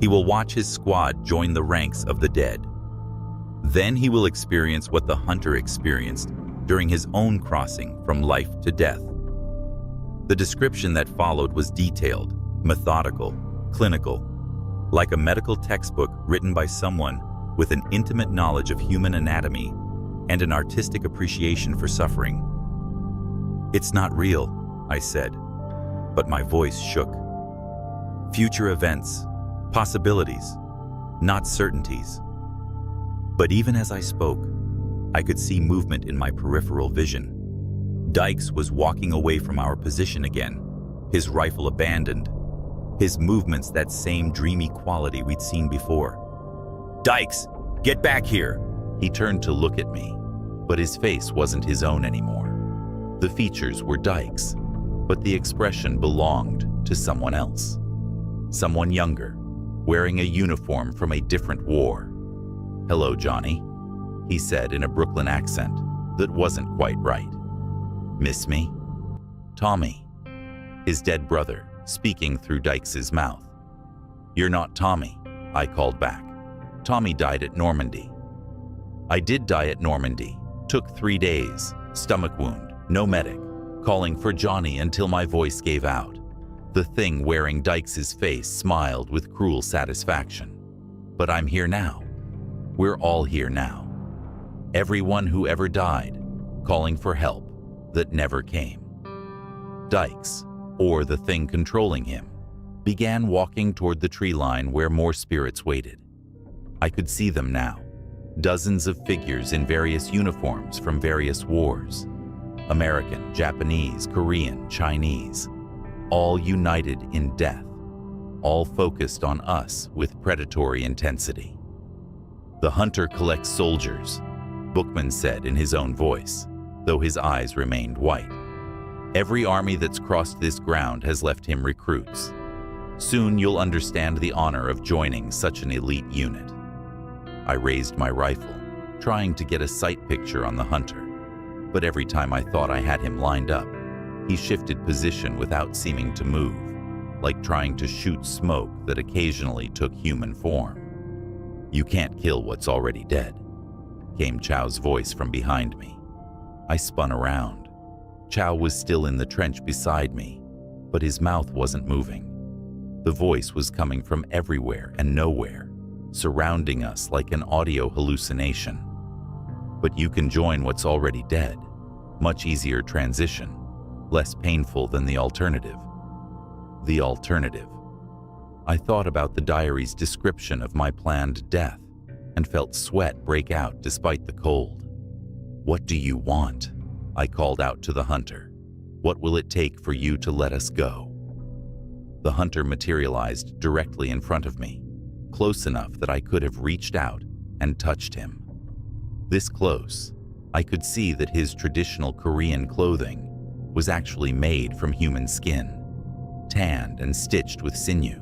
he will watch his squad join the ranks of the dead. Then he will experience what the hunter experienced during his own crossing from life to death. The description that followed was detailed, methodical, clinical, like a medical textbook written by someone with an intimate knowledge of human anatomy and an artistic appreciation for suffering. "It's not real," I said, but my voice shook. "Future events, possibilities, not certainties." But even as I spoke, I could see movement in my peripheral vision. Dykes was walking away from our position again, his rifle abandoned, his movements that same dreamy quality we'd seen before. "Dykes, get back here!" He turned to look at me, but his face wasn't his own anymore. The features were Dykes, but the expression belonged to someone else. Someone younger, wearing a uniform from a different war. "Hello, Johnny," he said in a Brooklyn accent that wasn't quite right. "Miss me?" "Tommy," his dead brother, speaking through Dykes' mouth. "You're not Tommy," I called back. "Tommy died at Normandy." "I did die at Normandy. Took 3 days, stomach wound, no medic, calling for Johnny until my voice gave out." The thing wearing Dykes' face smiled with cruel satisfaction. "But I'm here now. We're all here now. Everyone who ever died, calling for help that never came." Dykes, or the thing controlling him, began walking toward the tree line where more spirits waited. I could see them now, dozens of figures in various uniforms from various wars. American, Japanese, Korean, Chinese, all united in death, all focused on us with predatory intensity. "The hunter collects soldiers," Bookman said in his own voice, though his eyes remained white. "Every army that's crossed this ground has left him recruits. Soon you'll understand the honor of joining such an elite unit." I raised my rifle, trying to get a sight picture on the hunter, but every time I thought I had him lined up, he shifted position without seeming to move, like trying to shoot smoke that occasionally took human form. "You can't kill what's already dead," came Chow's voice from behind me. I spun around. Chow was still in the trench beside me, but his mouth wasn't moving. The voice was coming from everywhere and nowhere, surrounding us like an audio hallucination. "But you can join what's already dead. Much easier transition, less painful than the alternative." The alternative. I thought about the diary's description of my planned death and felt sweat break out despite the cold. "What do you want?" I called out to the hunter. "What will it take for you to let us go?" The hunter materialized directly in front of me, close enough that I could have reached out and touched him. This close, I could see that his traditional Korean clothing was actually made from human skin, tanned and stitched with sinew.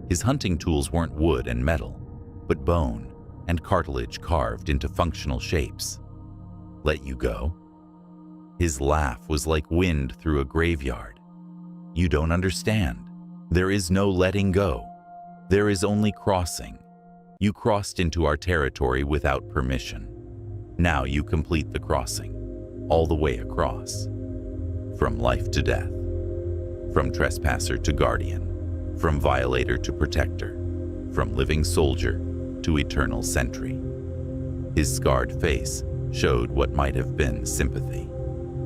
His hunting tools weren't wood and metal, but bone and cartilage carved into functional shapes. "Let you go?" His laugh was like wind through a graveyard. "You don't understand. There is no letting go. There is only crossing. You crossed into our territory without permission. Now you complete the crossing, all the way across. From life to death. From trespasser to guardian. From violator to protector. From living soldier to eternal sentry." His scarred face showed what might have been sympathy.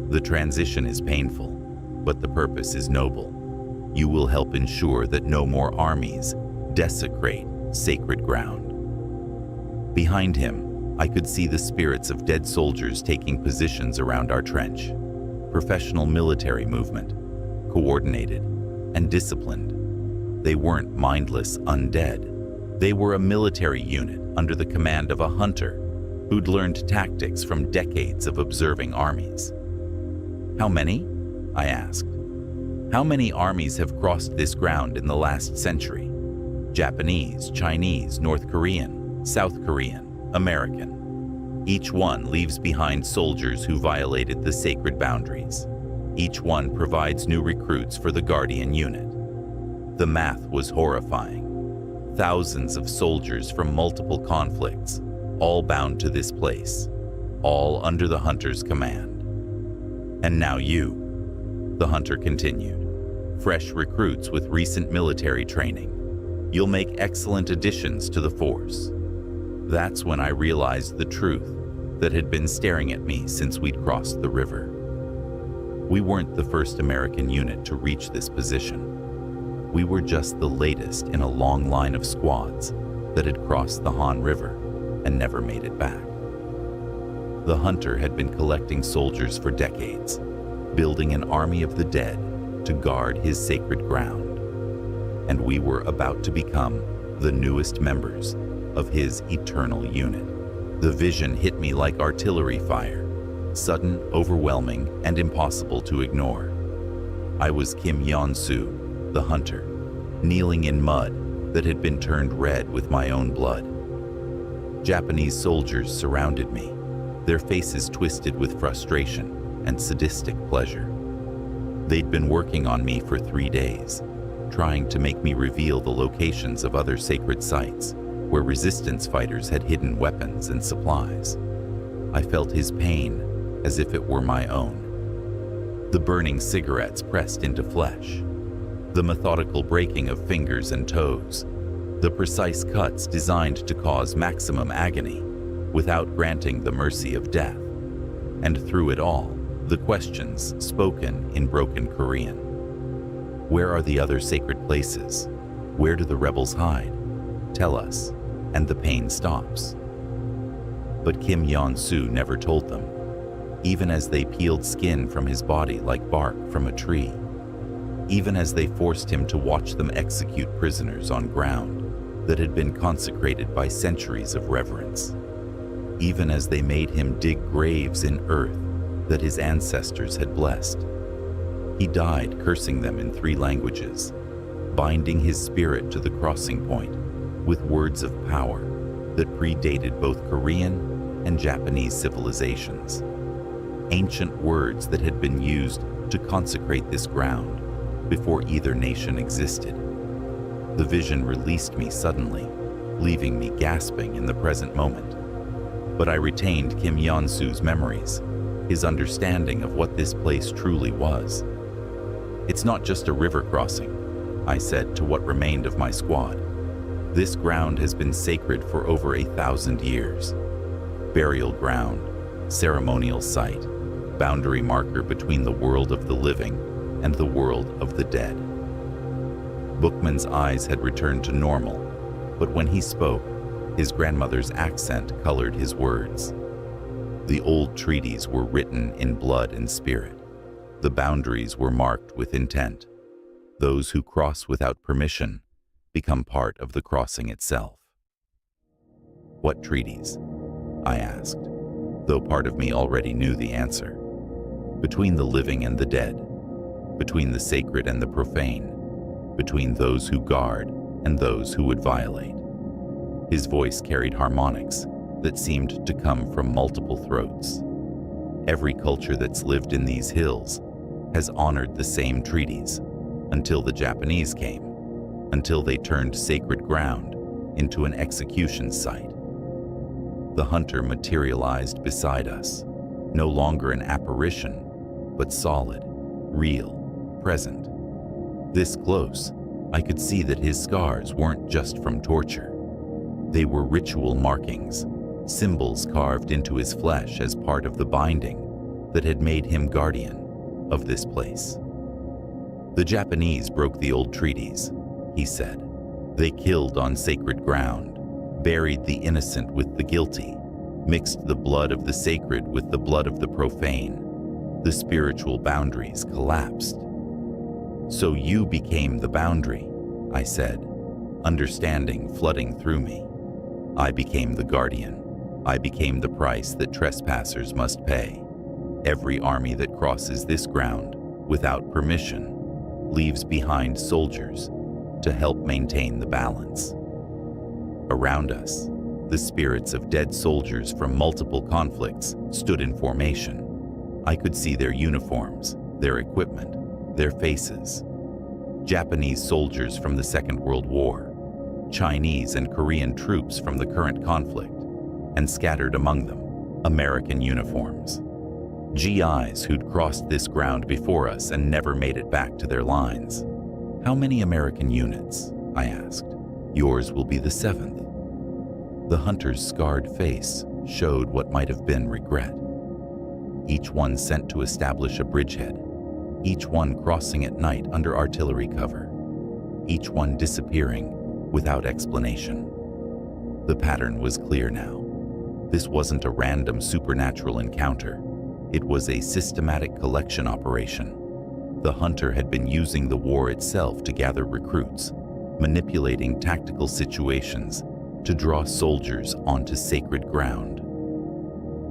"The transition is painful, but the purpose is noble. You will help ensure that no more armies desecrate sacred ground." Behind him, I could see the spirits of dead soldiers taking positions around our trench. Professional military movement, coordinated and disciplined. They weren't mindless undead. They were a military unit under the command of a hunter who'd learned tactics from decades of observing armies. "How many?" I asked. "How many armies have crossed this ground in the last century? Japanese, Chinese, North Korean, South Korean, American. Each one leaves behind soldiers who violated the sacred boundaries. Each one provides new recruits for the Guardian unit." The math was horrifying. Thousands of soldiers from multiple conflicts, all bound to this place, all under the hunter's command. And now you, the hunter continued, fresh recruits with recent military training. You'll make excellent additions to the force. That's when I realized the truth that had been staring at me since we'd crossed the river. We weren't the first American unit to reach this position. We were just the latest in a long line of squads that had crossed the Han River and never made it back. The hunter had been collecting soldiers for decades, building an army of the dead to guard his sacred ground. And we were about to become the newest members of his eternal unit. The vision hit me like artillery fire, sudden, overwhelming, and impossible to ignore. I was Kim Yeon-soo, the hunter, kneeling in mud that had been turned red with my own blood. Japanese soldiers surrounded me, their faces twisted with frustration and sadistic pleasure. They'd been working on me for 3 days, trying to make me reveal the locations of other sacred sites where resistance fighters had hidden weapons and supplies. I felt his pain as if it were my own. The burning cigarettes pressed into flesh, the methodical breaking of fingers and toes, the precise cuts designed to cause maximum agony without granting the mercy of death. And through it all, the questions spoken in broken Korean. Where are the other sacred places? Where do the rebels hide? Tell us, and the pain stops. But Kim Yeon-soo never told them, even as they peeled skin from his body like bark from a tree, even as they forced him to watch them execute prisoners on ground that had been consecrated by centuries of reverence, even as they made him dig graves in earth that his ancestors had blessed. He died cursing them in 3 languages, binding his spirit to the crossing point with words of power that predated both Korean and Japanese civilizations. Ancient words that had been used to consecrate this ground before either nation existed. The vision released me suddenly, leaving me gasping in the present moment. But I retained Kim Yeon-soo's memories, his understanding of what this place truly was. It's not just a river crossing, I said to what remained of my squad. This ground has been sacred for over 1,000 years. Burial ground, ceremonial site, boundary marker between the world of the living and the world of the dead. Bookman's eyes had returned to normal, but when he spoke, his grandmother's accent colored his words. The old treaties were written in blood and spirit. The boundaries were marked with intent. Those who cross without permission become part of the crossing itself. What treaties? I asked, though part of me already knew the answer. Between the living and the dead, between the sacred and the profane, between those who guard and those who would violate. His voice carried harmonics that seemed to come from multiple throats. Every culture that's lived in these hills has honored the same treaties until the Japanese came, until they turned sacred ground into an execution site. The hunter materialized beside us, no longer an apparition, but solid, real, present. This close, I could see that his scars weren't just from torture. They were ritual markings, symbols carved into his flesh as part of the binding that had made him guardian of this place. The Japanese broke the old treaties, he said. They killed on sacred ground, buried the innocent with the guilty, mixed the blood of the sacred with the blood of the profane. The spiritual boundaries collapsed. So you became the boundary, I said, understanding flooding through me. I became the guardian. I became the price that trespassers must pay. Every army that crosses this ground without permission leaves behind soldiers to help maintain the balance. Around us, the spirits of dead soldiers from multiple conflicts stood in formation. I could see their uniforms, their equipment, their faces. Japanese soldiers from the Second World War, Chinese and Korean troops from the current conflict, and scattered among them, American uniforms. GIs who'd crossed this ground before us and never made it back to their lines. "How many American units?" I asked. "Yours will be the 7th. The hunter's scarred face showed what might have been regret. Each one sent to establish a bridgehead, each one crossing at night under artillery cover, each one disappearing without explanation. The pattern was clear now. This wasn't a random supernatural encounter. It was a systematic collection operation. The hunter had been using the war itself to gather recruits, manipulating tactical situations to draw soldiers onto sacred ground.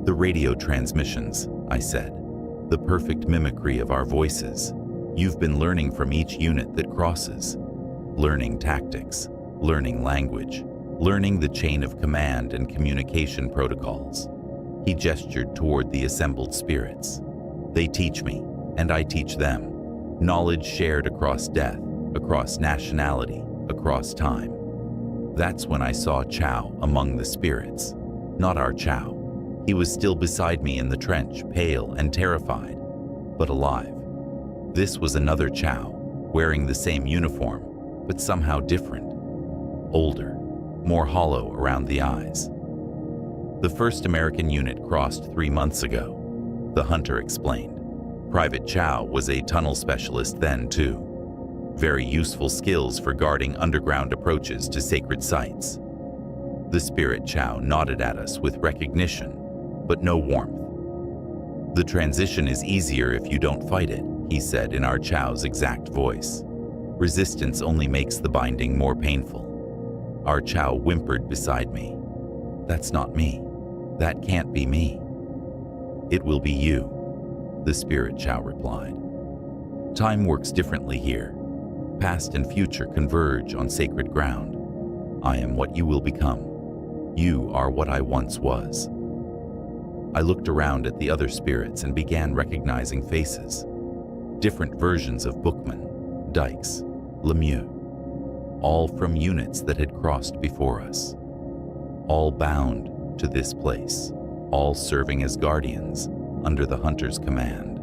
"The radio transmissions," I said, "the perfect mimicry of our voices. You've been learning from each unit that crosses, learning tactics, learning language, learning the chain of command and communication protocols." He gestured toward the assembled spirits. "They teach me, and I teach them. Knowledge shared across death, across nationality, across time." That's when I saw Chow among the spirits. Not our Chow. He was still beside me in the trench, pale and terrified, but alive. This was another Chow, wearing the same uniform, but somehow different. Older, more hollow around the eyes. "The first American unit crossed 3 months ago," the hunter explained. "Private Chow was a tunnel specialist then, too. Very useful skills for guarding underground approaches to sacred sites." The spirit Chow nodded at us with recognition, but no warmth. "The transition is easier if you don't fight it," he said in our Chow's exact voice. "Resistance only makes the binding more painful." Our Chow whimpered beside me. "That's not me. That can't be me." "It will be you," the spirit Chow replied. "Time works differently here. Past and future converge on sacred ground. I am what you will become. You are what I once was." I looked around at the other spirits and began recognizing faces. Different versions of Bookman, Dykes, Lemieux, all from units that had crossed before us. All bound to this place, all serving as guardians under the hunter's command.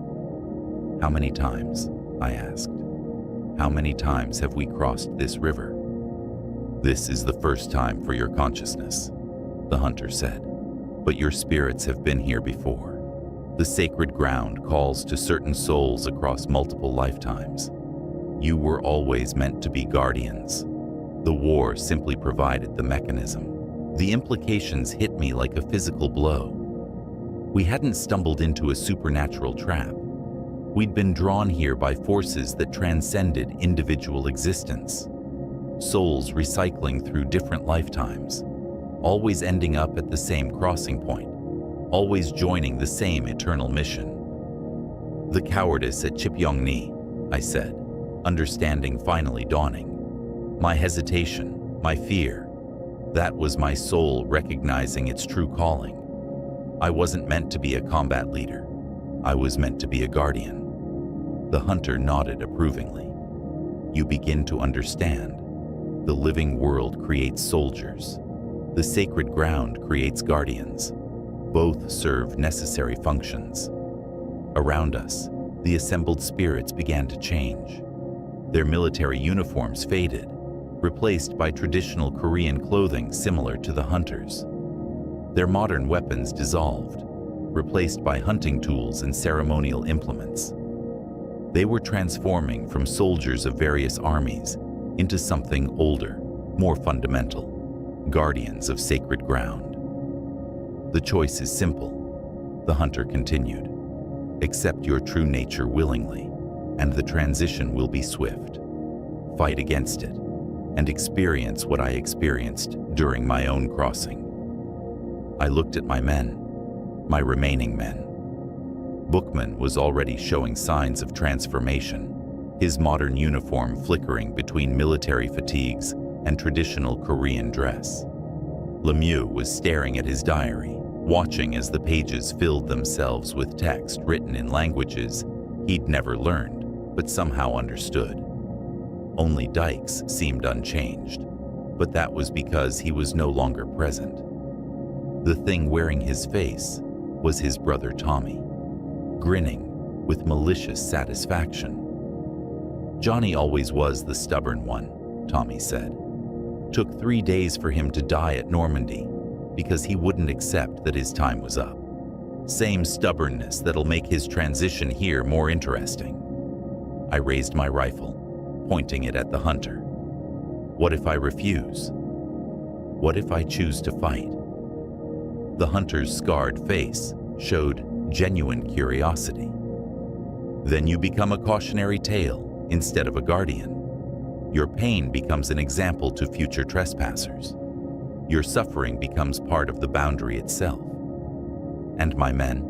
"How many times?" I asked. "How many times have we crossed this river?" "This is the first time for your consciousness," the hunter said. "But your spirits have been here before. The sacred ground calls to certain souls across multiple lifetimes. You were always meant to be guardians. The war simply provided the mechanism." The implications hit me like a physical blow. We hadn't stumbled into a supernatural trap. We'd been drawn here by forces that transcended individual existence. Souls recycling through different lifetimes, always ending up at the same crossing point, always joining the same eternal mission. "The cowardice at Chipyongni," I said, understanding finally dawning. My hesitation, my fear, that was my soul recognizing its true calling. I wasn't meant to be a combat leader. I was meant to be a guardian. The hunter nodded approvingly. "You begin to understand. The living world creates soldiers. The sacred ground creates guardians. Both serve necessary functions." Around us, the assembled spirits began to change. Their military uniforms faded, replaced by traditional Korean clothing similar to the hunters. Their modern weapons dissolved, replaced by hunting tools and ceremonial implements. They were transforming from soldiers of various armies into something older, more fundamental, guardians of sacred ground. "The choice is simple," the hunter continued. "Accept your true nature willingly, and the transition will be swift. Fight against it, and experience what I experienced during my own crossing." I looked at my men, my remaining men. Bookman was already showing signs of transformation, his modern uniform flickering between military fatigues and traditional Korean dress. Lemieux was staring at his diary, watching as the pages filled themselves with text written in languages he'd never learned, but somehow understood. Only Dykes seemed unchanged, but that was because he was no longer present. The thing wearing his face was his brother Tommy, grinning with malicious satisfaction. "Johnny always was the stubborn one," Tommy said. "Took 3 days for him to die at Normandy because he wouldn't accept that his time was up. Same stubbornness that'll make his transition here more interesting." I raised my rifle, pointing it at the hunter. "What if I refuse? What if I choose to fight?" The hunter's scarred face showed genuine curiosity. "Then you become a cautionary tale instead of a guardian. Your pain becomes an example to future trespassers. Your suffering becomes part of the boundary itself. And my men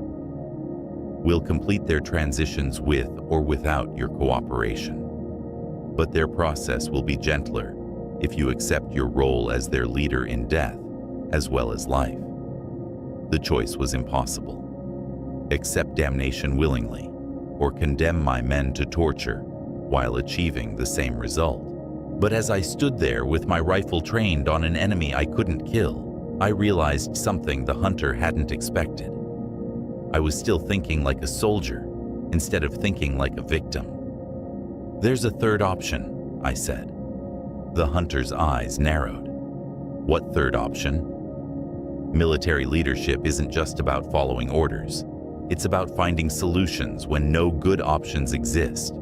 will complete their transitions with or without your cooperation. But their process will be gentler if you accept your role as their leader in death as well as life." The choice was impossible. Accept damnation willingly, or condemn my men to torture while achieving the same result. But as I stood there with my rifle trained on an enemy I couldn't kill, I realized something the hunter hadn't expected. I was still thinking like a soldier instead of thinking like a victim. "There's a third option," I said. The hunter's eyes narrowed. "What third option?" "Military leadership isn't just about following orders. It's about finding solutions when no good options exist."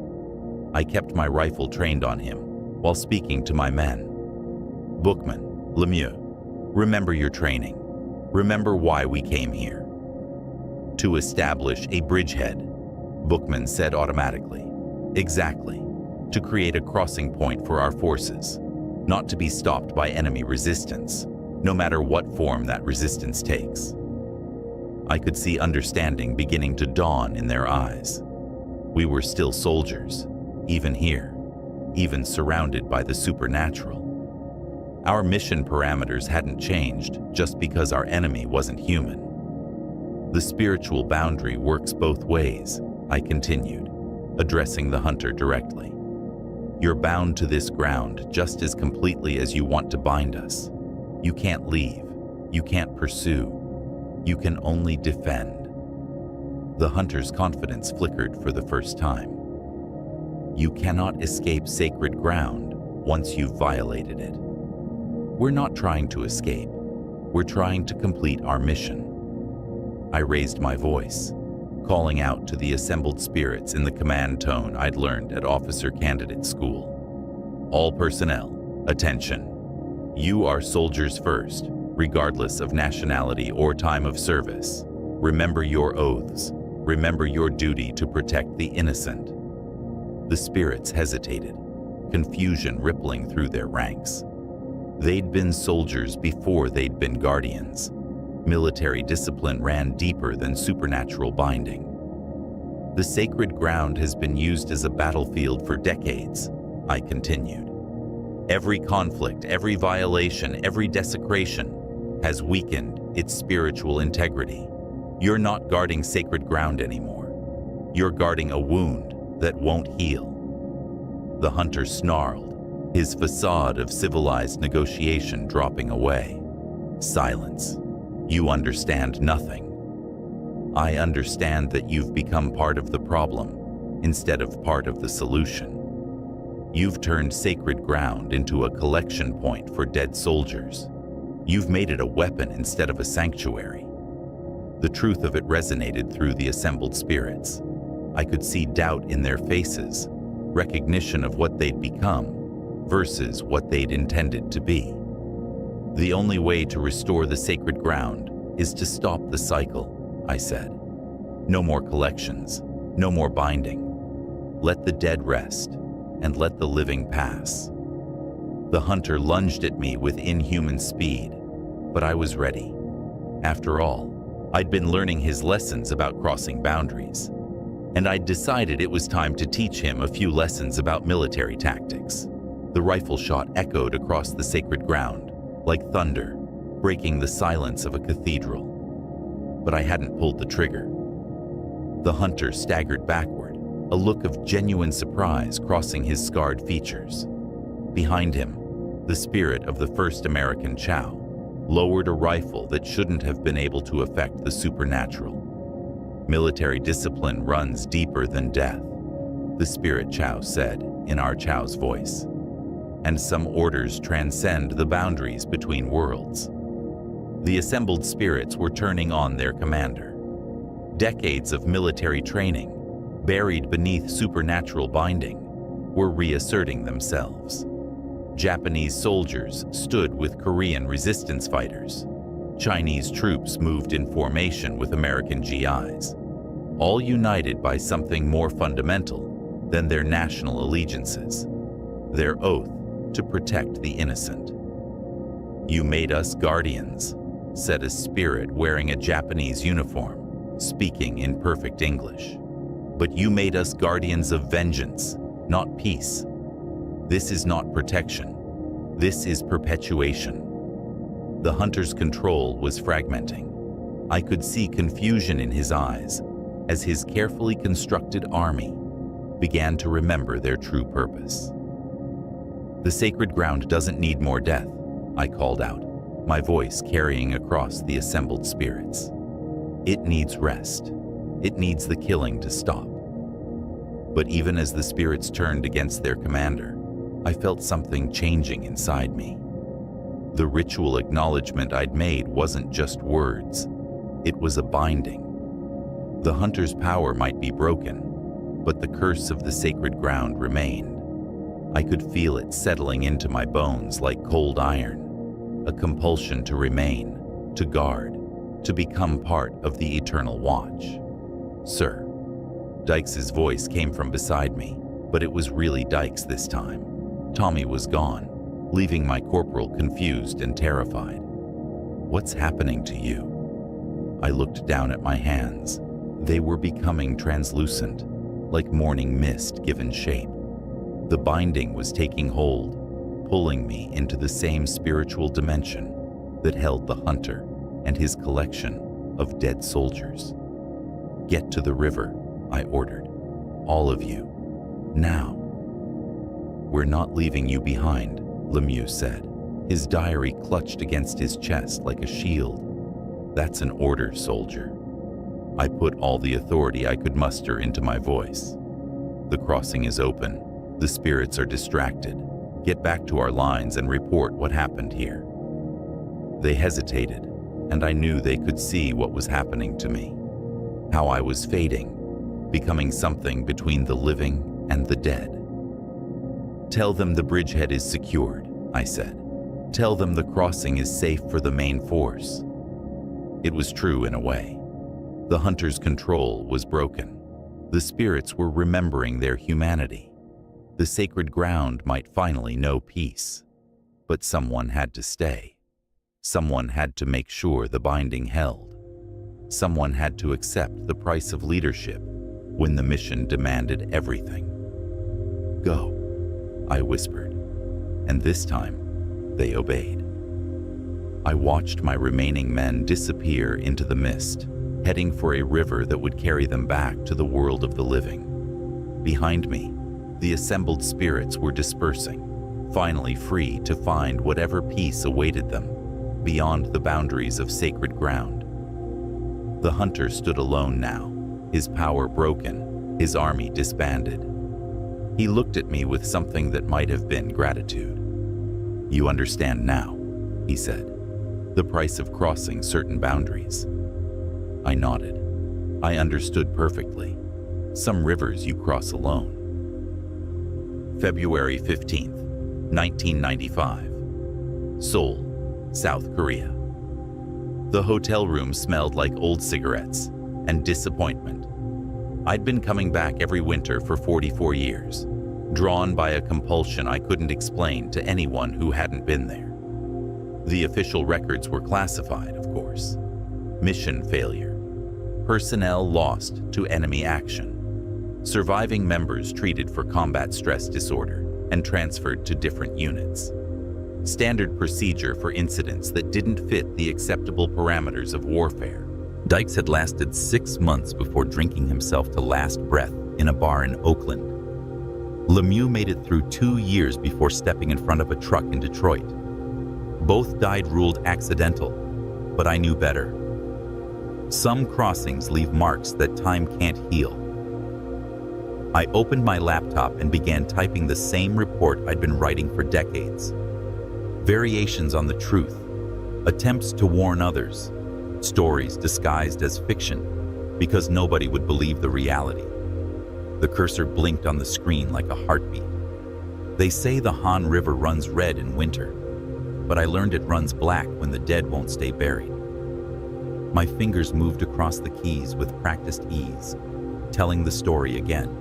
I kept my rifle trained on him while speaking to my men. "Bookman, Lemieux, remember your training. Remember why we came here." "To establish a bridgehead," Bookman said automatically. "Exactly. To create a crossing point for our forces, not to be stopped by enemy resistance, no matter what form that resistance takes." I could see understanding beginning to dawn in their eyes. We were still soldiers, even here, even surrounded by the supernatural. Our mission parameters hadn't changed just because our enemy wasn't human. "The spiritual boundary works both ways," I continued, addressing the hunter directly. "You're bound to this ground just as completely as you want to bind us. You can't leave. You can't pursue. You can only defend." The hunter's confidence flickered for the first time. "You cannot escape sacred ground once you've violated it." "We're not trying to escape. We're trying to complete our mission." I raised my voice, calling out to the assembled spirits in the command tone I'd learned at officer candidate school. "All personnel, attention. You are soldiers first, regardless of nationality or time of service. Remember your oaths. Remember your duty to protect the innocent." The spirits hesitated, confusion rippling through their ranks. They'd been soldiers before they'd been guardians. Military discipline ran deeper than supernatural binding. "The sacred ground has been used as a battlefield for decades," I continued. "Every conflict, every violation, every desecration has weakened its spiritual integrity. You're not guarding sacred ground anymore. You're guarding a wound that won't heal." The hunter snarled, his facade of civilized negotiation dropping away. "Silence. You understand nothing. I understand that you've become part of the problem instead of part of the solution. You've turned sacred ground into a collection point for dead soldiers. You've made it a weapon instead of a sanctuary." The truth of it resonated through the assembled spirits. I could see doubt in their faces, recognition of what they'd become versus what they'd intended to be. "The only way to restore the sacred ground is to stop the cycle," I said. "No more collections, no more binding. Let the dead rest, and let the living pass." The hunter lunged at me with inhuman speed, but I was ready. After all, I'd been learning his lessons about crossing boundaries, and I'd decided it was time to teach him a few lessons about military tactics. The rifle shot echoed across the sacred ground, like thunder, breaking the silence of a cathedral. But I hadn't pulled the trigger. The hunter staggered backward, a look of genuine surprise crossing his scarred features. Behind him, the spirit of the first American Chow, lowered a rifle that shouldn't have been able to affect the supernatural. Military discipline runs deeper than death, the Spirit Chow said in our Chow's voice. And some orders transcend the boundaries between worlds. The assembled spirits were turning on their commander. Decades of military training, buried beneath supernatural binding, were reasserting themselves. Japanese soldiers stood with Korean resistance fighters. Chinese troops moved in formation with American GIs, all united by something more fundamental than their national allegiances, their oath to protect the innocent. "You made us guardians," said a spirit wearing a Japanese uniform, speaking in perfect English. "But you made us guardians of vengeance, not peace. This is not protection. This is perpetuation." The hunter's control was fragmenting. I could see confusion in his eyes as his carefully constructed army began to remember their true purpose. "The sacred ground doesn't need more death," I called out, my voice carrying across the assembled spirits. "It needs rest. It needs the killing to stop." But even as the spirits turned against their commander, I felt something changing inside me. The ritual acknowledgement I'd made wasn't just words. It was a binding. The hunter's power might be broken, but the curse of the sacred ground remained. I could feel it settling into my bones like cold iron, a compulsion to remain, to guard, to become part of the eternal watch. "Sir." Dykes' voice came from beside me, but it was really Dykes this time. Tommy was gone, leaving my corporal confused and terrified. "What's happening to you?" I looked down at my hands. They were becoming translucent, like morning mist given shape. The binding was taking hold, pulling me into the same spiritual dimension that held the hunter and his collection of dead soldiers. "Get to the river," I ordered. "All of you. Now." "We're not leaving you behind," Lemieux said, his diary clutched against his chest like a shield. "That's an order, soldier." I put all the authority I could muster into my voice. "The crossing is open. The spirits are distracted. Get back to our lines and report what happened here." They hesitated, and I knew they could see what was happening to me. How I was fading, becoming something between the living and the dead. "Tell them the bridgehead is secured," I said. "Tell them the crossing is safe for the main force." It was true in a way. The hunter's control was broken. The spirits were remembering their humanity. The sacred ground might finally know peace. But someone had to stay. Someone had to make sure the binding held. Someone had to accept the price of leadership when the mission demanded everything. "Go," I whispered, and this time they obeyed. I watched my remaining men disappear into the mist, heading for a river that would carry them back to the world of the living. Behind me, the assembled spirits were dispersing, finally free to find whatever peace awaited them beyond the boundaries of sacred ground. The hunter stood alone now, his power broken, his army disbanded. He looked at me with something that might have been gratitude. "You understand now," he said, "the price of crossing certain boundaries." I nodded. I understood perfectly. Some rivers you cross alone. February 15th, 1995. Seoul, South Korea. The hotel room smelled like old cigarettes and disappointment. I'd been coming back every winter for 44 years, drawn by a compulsion I couldn't explain to anyone who hadn't been there. The official records were classified, of course. Mission failure. Personnel lost to enemy action. Surviving members treated for combat stress disorder and transferred to different units. Standard procedure for incidents that didn't fit the acceptable parameters of warfare. Dykes had lasted 6 months before drinking himself to last breath in a bar in Oakland. Lemieux made it through 2 years before stepping in front of a truck in Detroit. Both died ruled accidental, but I knew better. Some crossings leave marks that time can't heal. I opened my laptop and began typing the same report I'd been writing for decades. Variations on the truth, attempts to warn others, stories disguised as fiction because nobody would believe the reality. The cursor blinked on the screen like a heartbeat. They say the Han River runs red in winter, but I learned it runs black when the dead won't stay buried. My fingers moved across the keys with practiced ease, telling the story again.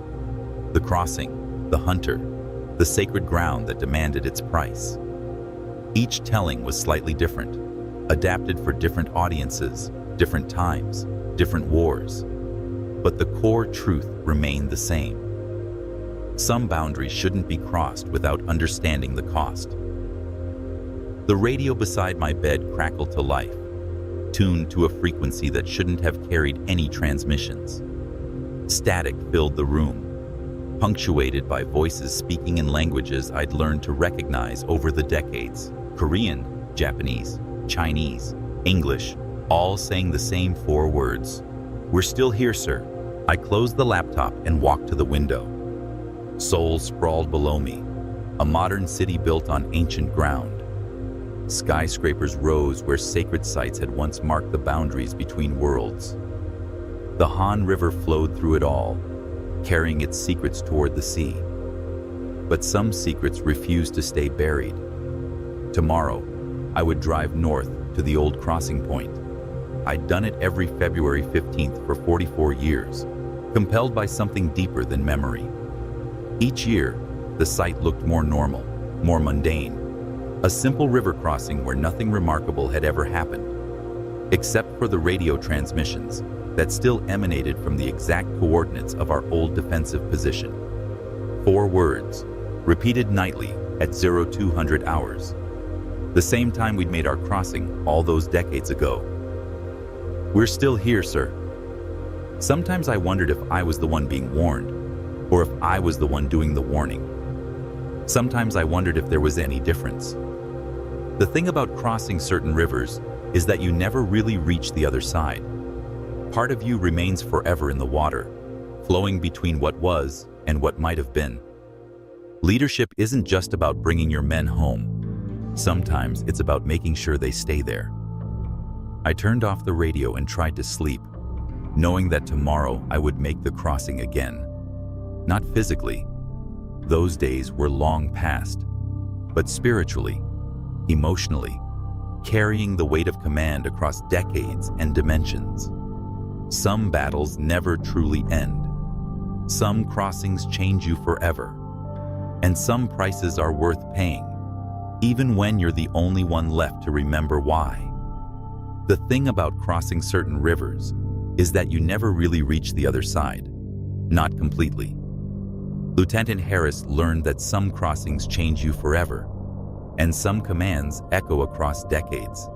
The crossing, the hunter, the sacred ground that demanded its price. Each telling was slightly different, adapted for different audiences, different times, different wars. But the core truth remained the same. Some boundaries shouldn't be crossed without understanding the cost. The radio beside my bed crackled to life, tuned to a frequency that shouldn't have carried any transmissions. Static filled the room, punctuated by voices speaking in languages I'd learned to recognize over the decades. Korean, Japanese, Chinese, English, all saying the same 4 words. "We're still here, sir." I closed the laptop and walked to the window. Seoul sprawled below me, a modern city built on ancient ground. Skyscrapers rose where sacred sites had once marked the boundaries between worlds. The Han River flowed through it all, carrying its secrets toward the sea. But some secrets refused to stay buried. Tomorrow, I would drive north to the old crossing point. I'd done it every February 15th for 44 years, compelled by something deeper than memory. Each year, the site looked more normal, more mundane. A simple river crossing where nothing remarkable had ever happened, except for the radio transmissions that still emanated from the exact coordinates of our old defensive position. 4 words, repeated nightly at 0200 hours. The same time we'd made our crossing all those decades ago. "We're still here, sir." Sometimes I wondered if I was the one being warned, or if I was the one doing the warning. Sometimes I wondered if there was any difference. The thing about crossing certain rivers is that you never really reach the other side. Part of you remains forever in the water, flowing between what was and what might have been. Leadership isn't just about bringing your men home. Sometimes it's about making sure they stay there. I turned off the radio and tried to sleep, knowing that tomorrow I would make the crossing again. Not physically. Those days were long past, but spiritually, emotionally, carrying the weight of command across decades and dimensions. Some battles never truly end. Some crossings change you forever. And some prices are worth paying, even when you're the only one left to remember why. The thing about crossing certain rivers is that you never really reach the other side. Not completely. Lieutenant Harris learned that some crossings change you forever, and some commands echo across decades.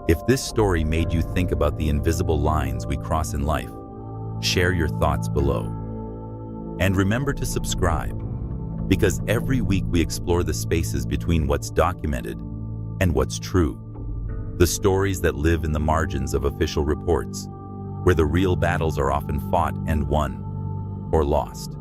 If this story made you think about the invisible lines we cross in life, share your thoughts below. And remember to subscribe, because every week we explore the spaces between what's documented and what's true. The stories that live in the margins of official reports, where the real battles are often fought and won, or lost.